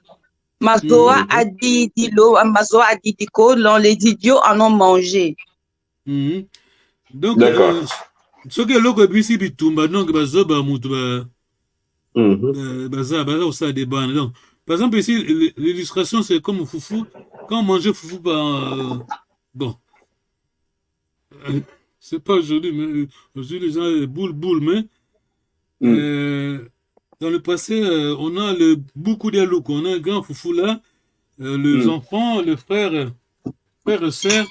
Mazoa Adidilo, Mazoa Adidiko, les idiots en ont mangé. Donc, ce que l'on a vu bitumba, donc, Bazoba Moutuba, Baza, au sein des bancs. Donc, par exemple, ici, l'illustration, c'est comme foufou. Quand on mangeait foufou, bon, c'est pas aujourd'hui, mais aujourd'hui, les gens, boule, mais. Dans le passé, on a beaucoup de loups. On a un grand foufou là, les enfants, les frères et sœurs,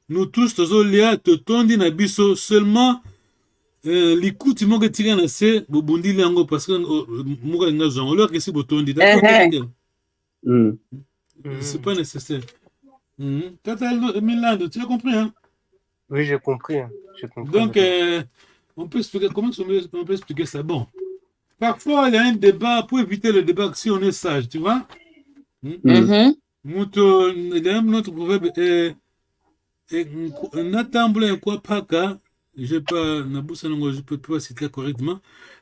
nous tous, te tondi na biso seulement l'écoute, il m'a tiré na se, bobundi lango parce que mouga nga zon, alors que si botondi, c'est pas nécessaire. Tata Milando, tu as compris, hein? Oui, j'ai compris. Donc, on peut expliquer, comment on peut expliquer ça? Bon. Parfois, il y a un débat, pour éviter le débat, si on est sage, tu vois? Il y a un autre proverbe, Natambule quoi paka, je peux pas citer correctement.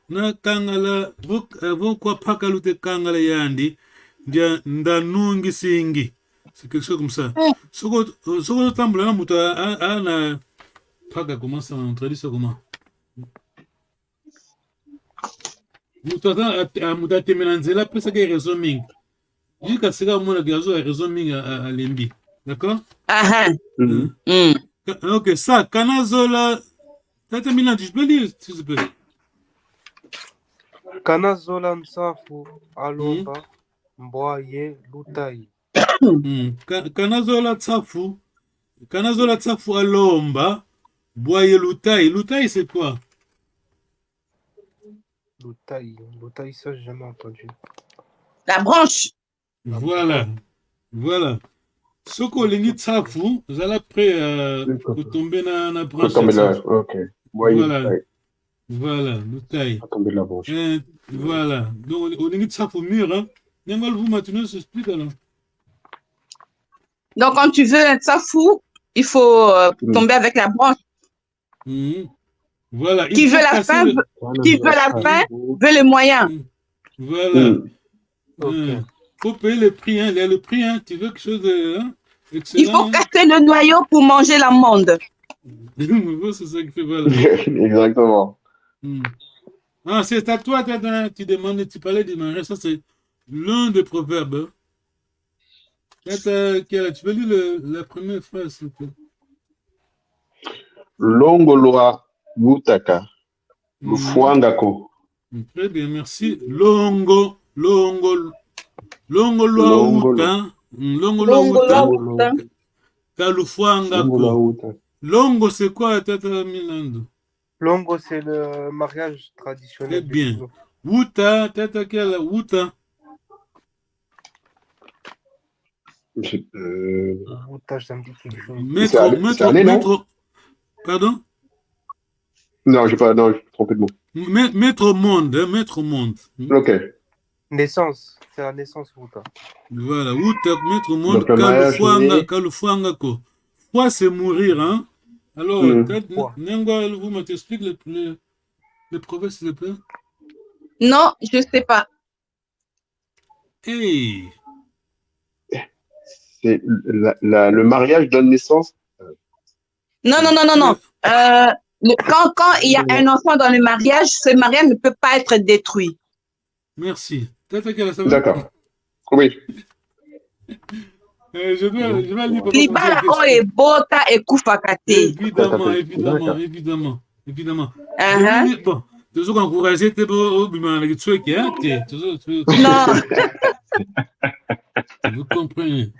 Na kangala, vous quoi paka lute kangala yandi, dia ndanungi singi. C'est quelque chose comme ça. Soko tambule na muta ana paka, comment ça, on traduit ça comment? Muta temenanzela pesa ke raison mingi. Jusqu'à ce que mon gazo a raison mingi à lembi. D'accord? Ok, ça, Kanazola. Tata Milan, tu peux lire, s'il te plaît. Kanazola Nsafu Alomba Mboye Lutai. Kanazola Tsafu Alomba Boye Lutai. Lutai, c'est quoi? Lutai, ça, j'ai jamais entendu. La branche. Voilà. Soko lingi tsafu, vous allez après tomber dans la branche. Ok. Voilà, Lutai. Tomber la branche. Voilà. Donc, au lingi tsafu mur, hein. N'engol vous maintenant, s'explique alors. Donc, quand tu veux un tsafou, il faut tomber avec la branche. Voilà. Qui veut la fin, veut le moyen. Voilà. Faut payer le prix, hein. Il y a le prix, hein. Tu veux quelque chose de excellent. Il faut casser le noyau pour manger l'amande. C'est ça que fait, voilà. Exactement. Ah, c'est à toi, tu demandes, tu parlais du mariage, ça c'est l'un des proverbes. Tu peux lire la première phrase, s'il te plaît. Longoloa Butaka. Lufuangako. Très bien, merci. Longo Loa Uta. Kalufuangako. Longo, c'est quoi, Tata Milando? Longo, c'est le mariage traditionnel. Très bien. Uta, Tata Kela, Uta. Uta, ça me dit quelque chose. Maître. Pardon? Non, je me suis trompé de mot. Maître monde, hein, maître monde. Ok. Naissance. C'est la naissance, Bouta. Voilà, où t'as maître monde, Donc, le mariage né. Kalufuanga. Foi, c'est mourir, hein. Alors, Foi. Nengwa, vous m'explique le proverbe, s'il te plaît. Non, je ne sais pas. Hey, C'est le mariage donne naissance. Non. Quand il y a un enfant dans le mariage, ce mariage ne peut pas être détruit. merci. Tata Kala, ça va? D'accord. Oui. Je vais aller pour Libala oye bota et kufakate. Évidemment. Bon, toujours encourager tes beaux bimans avec tu es hein, Non. vous comprenez.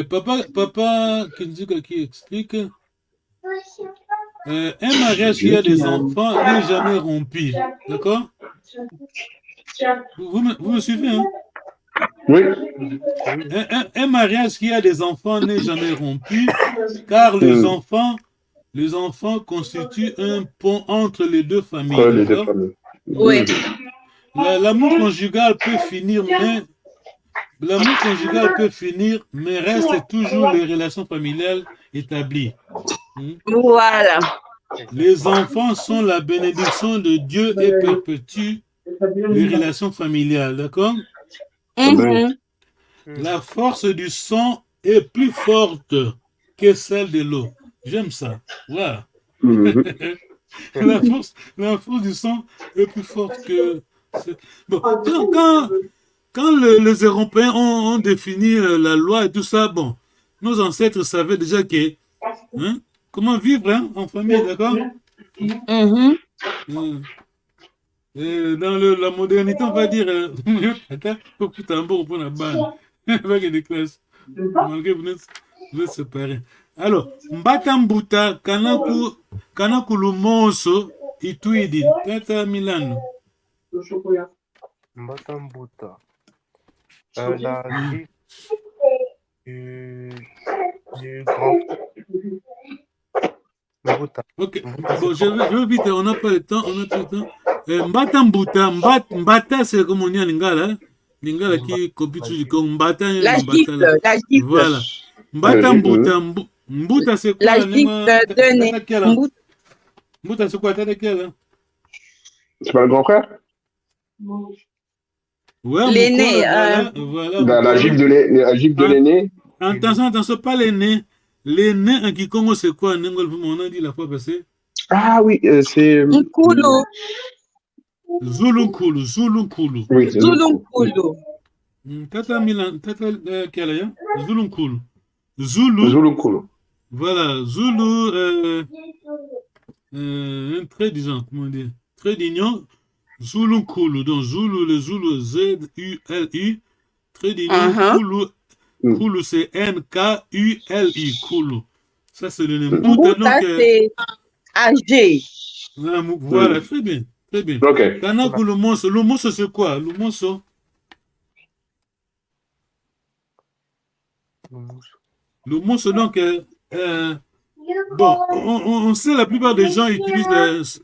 Papa Kenzuka qui explique un mariage qui a des enfants n'est jamais rompu. D'accord? Vous me suivez, hein? Oui. Un mariage qui a des enfants n'est jamais rompu, car les enfants constituent un pont entre les deux familles. Oui. L'amour conjugal peut finir, mais reste toujours les relations familiales établies. Voilà. Les enfants sont la bénédiction de Dieu et perpétuent les relations familiales, d'accord? La force du sang est plus forte que celle de l'eau. J'aime ça. Voilà. La force du sang est plus forte que... Bon, quand les Européens ont défini la loi et tout ça, bon, nos ancêtres savaient déjà que... Hein, comment vivre en famille, d'accord? Dans la modernité, on va dire, malgré vous êtes séparés. Alors, Mbatambuta, Kanaku Lumonso, Ituidi, Tata Milano. Mbatambuta. La vie du grand. Mbuta. Ok, bon, je vais vite, on n'a pas le temps. Mbata, c'est comme on dit en lingala. Lingala qui copie du Congo. Mbata, la gifle. Voilà. Mbuta, c'est quoi? La gifle de nez. Mbuta, c'est quoi? T'as de quel? C'est pas le grand frère? Ouais, l'aîné. Voilà. La gifle de l'aîné. Attention, pas l'aîné. L'aîné en Kikongo, c'est quoi? On a dit la fois passée. Ah oui, c'est... Nkulu. Zulunkulu. Oui, Zulunkulu. Tata Milan, Tata Kalaya, Zulunkulu. Zulunkulu. Voilà, Zulu, un trait disant, comment dire, trait d'union, Zulunkulu. Donc Zulu, le Zulu, Z-U-L-U, trait d'union, Kulu. Kulu, c'est N-K-U-L-I, Kulu. Ça, c'est le nom. Mbuta, c'est âgé. Voilà, très bien. Ok. Kanaku, le monstre, c'est quoi? Le monstre, donc, bon, on sait la plupart des gens utilisent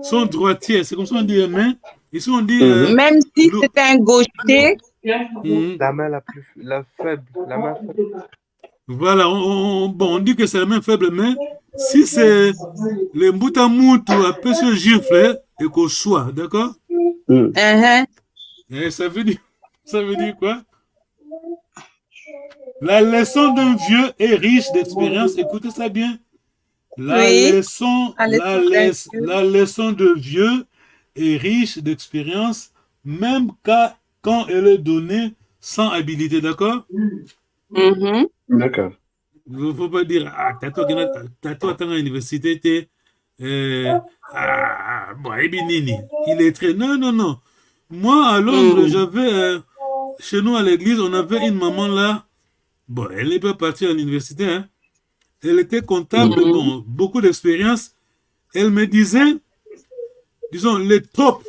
son droitier. C'est comme ça on dit main. Ici, on dit. Même si c'est un gaucher. La main la faible. Voilà, on dit que c'est la main faible, mais si c'est le Mbutamutu après ce gifle et qu'on soit, d'accord? Et ça veut dire quoi? La leçon d'un vieux est riche d'expérience. Écoutez ça bien. La leçon de vieux est riche d'expérience, même quand elle est donnée sans habilité, d'accord? D'accord. Il ne faut pas dire, t'as-toi à l'université, bon, il est très... Non. Moi, à Londres, j'avais, chez nous à l'église, on avait une maman là, bon, elle n'est pas partie à l'université, hein. Elle était comptable, bon, beaucoup d'expérience. Elle me disait, disons, les top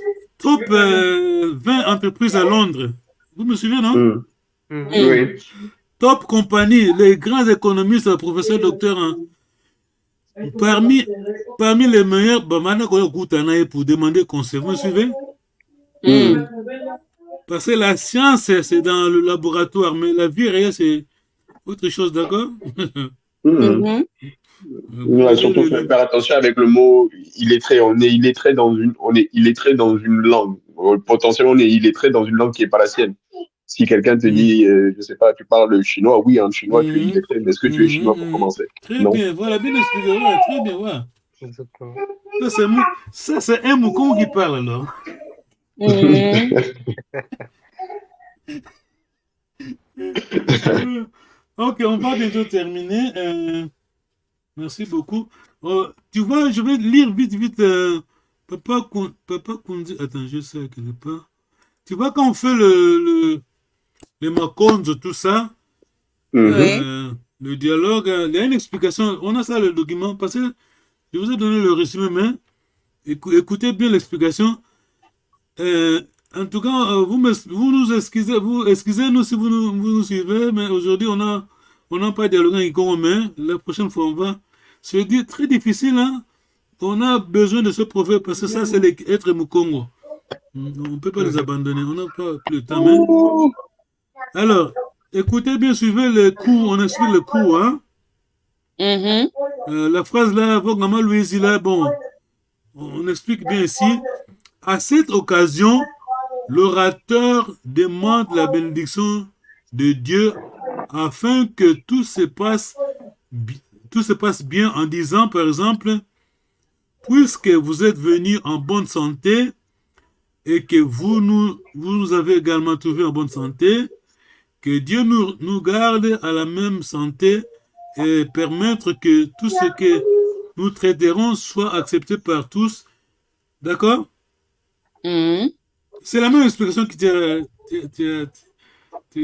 20 entreprises à Londres. Vous me suivez, non? Oui. Top compagnie, les grands économistes, professeurs, docteurs, hein. Parmi les meilleurs, pour demander conseil. Vous me suivez? Mm. Parce que la science, c'est dans le laboratoire, mais la vie réelle, c'est autre chose, d'accord? Mhm. Vous Ouais, voyez surtout faire attention avec le mot illettré. On est illettré on est illettré dans une langue. Potentiellement, on est illettré dans une langue qui n'est pas la sienne. Si quelqu'un te dit, je sais pas, tu parles le chinois, oui, en chinois, tu es illettré, mais est-ce que tu es chinois pour commencer? Très Non. bien, voilà, bien expliqué, ouais, très bien, ouais. Exactement. Ça, c'est un mouton qui parle, alors. Mm. Ok, on va bientôt terminer. Merci beaucoup. Tu vois, je vais lire vite. Papa Kundi. Attends, je sais quelque part. Tu vois, quand on fait les Makonzo, tout ça, Oui. le dialogue, il y a une explication. On a ça, le document, parce que je vous ai donné le résumé, mais écoutez bien l'explication. En tout cas, vous nous excusez, excusez-nous si vous nous suivez, mais aujourd'hui, on n'a pas dialogué en Congo, mais la prochaine fois, on va. C'est très difficile, hein. On a besoin de ce prophète parce que ça, c'est être Mukongo. On ne peut pas les abandonner, on n'a pas plus le temps, mais. Alors, écoutez bien, suivez le cours, on explique le cours, hein. Mhm. La phrase là, Maman Louise, là, bon, on explique bien ici. À cette occasion, l'orateur demande la bénédiction de Dieu afin que tout se passe bien en disant, par exemple, puisque vous êtes venus en bonne santé et que vous nous avez également trouvés en bonne santé, que Dieu nous garde à la même santé et permettre que tout ce que nous traiterons soit accepté par tous. D'accord? Mhm. C'est la même explication que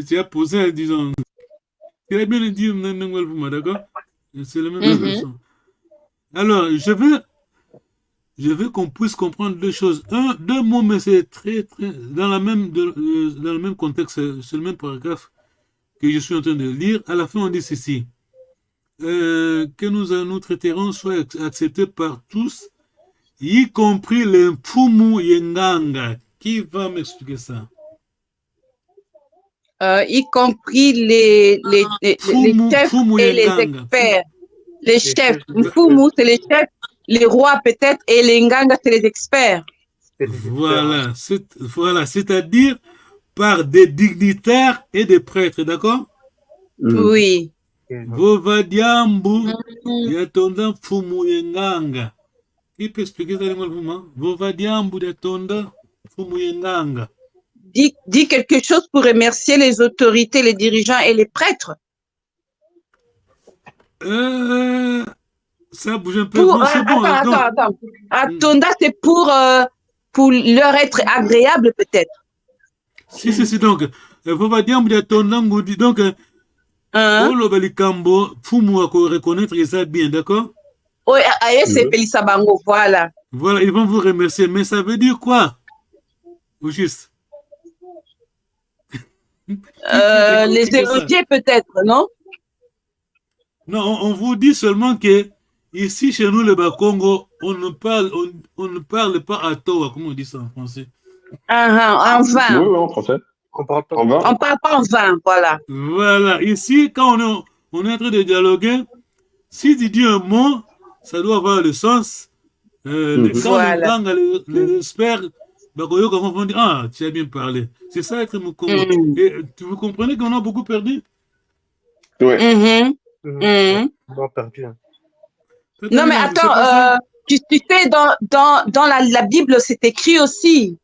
tu as posée, disons. Tu as bien dit, d'accord? C'est la même Mhm. explication. Alors, je veux qu'on puisse comprendre deux choses. Deux mots, mais c'est très, dans dans le même contexte, c'est le même paragraphe que je suis en train de lire. À la fin, on dit ceci. Que nous traiterons soit accepté par tous, y compris les Mfumu Yenganga. Qui va m'expliquer ça? Y compris les chefs Mfumu et les Yenganga. experts. Les chefs, chefs, les Mfumu, c'est les chefs, les rois peut-être, et les Nganga, c'est les experts. c'est les experts. Voilà, c'est-à-dire par des dignitaires et des prêtres, d'accord? Oui. Vovadiambu Mhm. yatonda Mfumu Yenganga. Qui peut expliquer ça, le Vovadiambu yatonda Mfumu Yenganga. Dis quelque chose pour remercier les autorités, les dirigeants et les prêtres. Ça bouge un peu. Bon, c'est bon. Attends. Atonda, c'est pour leur être agréable, peut-être. Si. Donc, Vovadiambu yatonda Ngudi. Donc, Hein? Olo Balikambo, Fumu à reconnaître ça bien, d'accord? Oui, c'est Pelissa Bango, voilà. Voilà, ils vont vous remercier. Mais ça veut dire quoi? Au juste. Les élogier, peut-être, non? Non, on vous dit seulement que ici, chez nous, le Bas-Congo, on ne parle pas à Toa, comment on dit ça en français? En vain. Oui, en français. On parle pas. En vain. On parle pas en vain, voilà. Voilà, ici, quand on est en train de dialoguer, si tu dis un mot, ça doit avoir le sens. Quand Voilà. les experts, Bakoyoko vont dire, ah, tu as bien parlé. C'est ça être Mukongo. Et vous comprenez qu'on a beaucoup perdu? Ouais. On a perdu. Hein. Non, mais attends, tu sais, dans la Bible, c'est écrit aussi.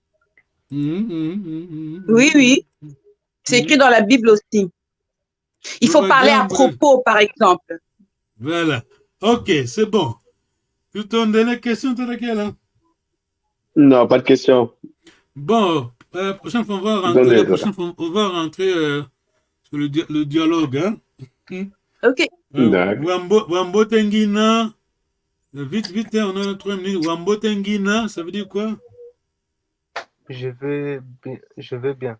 Oui. C'est écrit dans la Bible aussi. Il faut parler à propos, par exemple. Voilà. Ok, c'est bon. Tu t'en donnes les questions, tu as laquelle, hein? Non, pas de question. Bon, la prochaine fois, on va rentrer sur le dialogue, hein? Ok. Wambo Tengina. Vite, on a 3 minutes. Wambo Tengina, ça veut dire quoi? Je vais bien.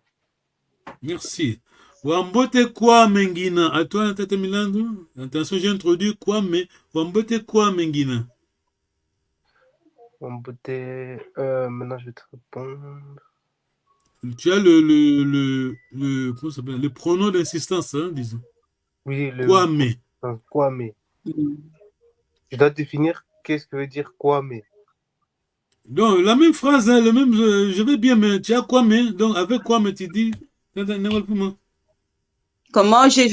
Merci. Wambote kwa mengina. À toi, Tata Milando. Attention, j'ai introduit quoi, mais Wambote kwa mengina. Maintenant, je vais te répondre. tu as comment ça s'appelle? Le pronom d'insistance, hein, disons. Oui, le Kwame. Kwame. Je dois définir qu'est-ce que veut dire Kwame. Donc, la même phrase, hein, le même, je vais bien, mais tu as Kwame. Donc, avec Kwame, tu dis, Comment je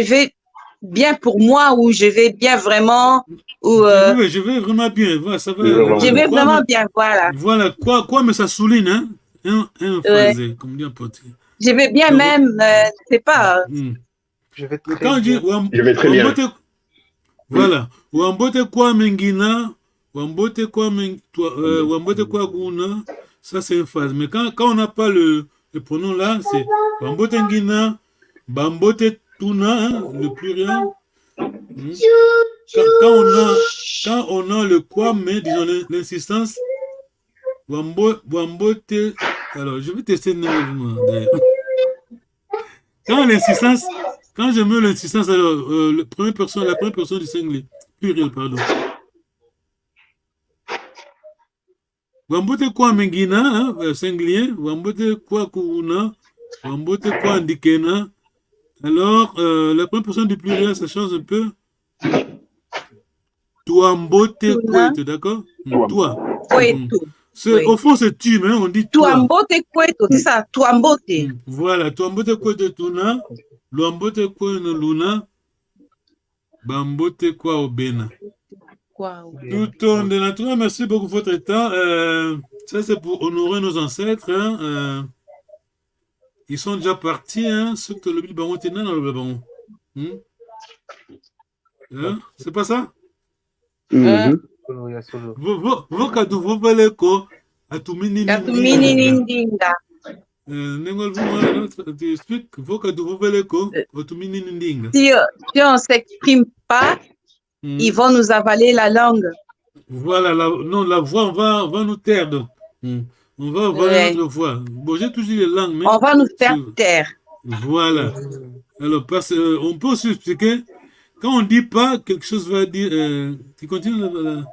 vais bien pour moi ou je vais bien vraiment ou je vais vraiment bien. Voilà, ça va, je vais vraiment bien, voilà. Voilà, quoi, mais ça souligne, hein? Un phrasé, comme dit un pote. Je vais bien même, je sais pas. Je vais très Quand bien. Je vais très bien. Voilà. Wambote kwa mengina, wambote kwa guna, ça c'est une phrase. Mais quand on n'a pas le pronom là, c'est wambote ngina, bambote tuna, hein, le pluriel. Quand on a le quoi, mais disons l'insistance, wambote. Alors, je vais tester d'ailleurs. Quand l'insistance, quand je mets l'insistance, alors, la première personne du singulier, pluriel, pardon. Wambote kwa mengina, hein, singulier, wambote kwa kuuna, wambote kwa ndikena. Alors, la première personne du pluriel, ça change un peu. Tuambote kwete, d'accord? Toi. Kwetu. Oui. Au fond, c'est tu, mais on dit toi. Tuambote kwetu, c'est ça, tuambote. Voilà, tuambote kwete tuna, luambote kwene luna, bambote kwa obena. Tout on de la tour, merci beaucoup pour votre temps. Ça, c'est pour honorer nos ancêtres. Hein, ils sont déjà partis, hein, ceux que le baron tenait dans le baron. Hein? C'est pas ça? Vos cadeaux, vos beleko, atumini nindinga. Tu expliques vos cadeaux, vos beleko, atumini nindinga. Si on ne s'exprime pas, ils vont nous avaler la langue. Voilà, la voix va nous taire. Donc. On va avaler notre voix. Bon, j'ai toujours les langues, mais... On va nous faire taire. Voilà. Alors, on peut aussi expliquer, quand on ne dit pas, quelque chose va dire... tu continues là.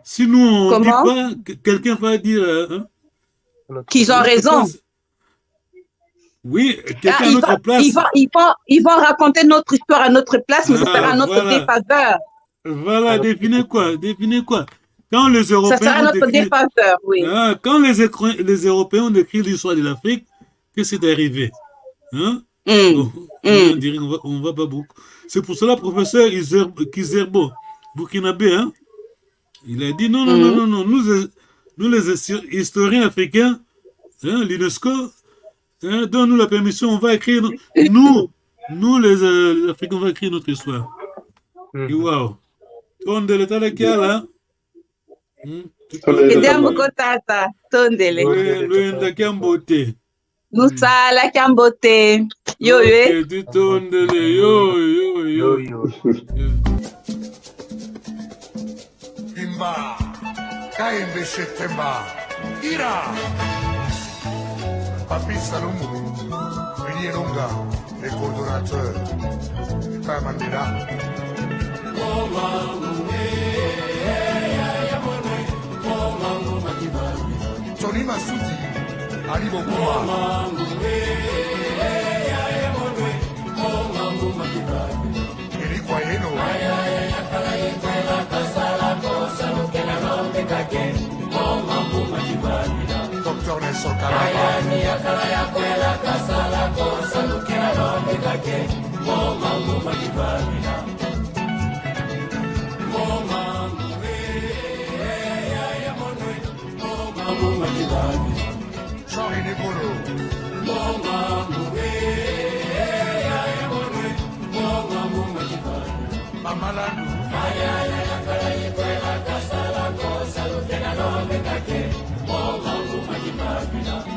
Si nous, on ne dit pas, quelqu'un va dire... qu'ils ont raison. Oui, quelqu'un à notre place. Ils vont raconter notre histoire à notre place, mais ça sera à notre défaveur. Voilà, définez quoi? Quand les Européens... Ça sera notre défaveur, oui. Quand les Européens ont décrit l'histoire de l'Afrique, qu'est-ce qui est arrivé? Hein? On dirait on va pas beaucoup. C'est pour cela, professeur Kizerbo, burkinabé, hein? Il a dit non, nous les historiens africains, hein, l'UNESCO, hein, donne-nous la permission, on va écrire, nous les Africains, on va écrire notre histoire. Et waouh! Tondele tala kia là. Kediambo kotata, tondele. Luenda kiambote. Nusala kiambote. Yo yo. Tondele yo. Imba, kaimbe shetemba, ira. Papi Salomou, Willy Longa, les coordonnateurs, Père Mandela. Tony Massoudi, Ali Bokuma. Eric Wayeno. Dr. Nelson Kalaba. Jean-René Bolo. Mamalandou.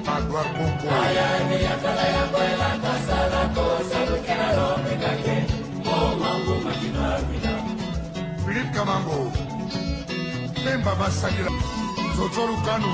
Magloire Bongo. Philippe Kamango. Pemba Masagila. Zozo Lukanu.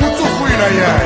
Mutufu inaya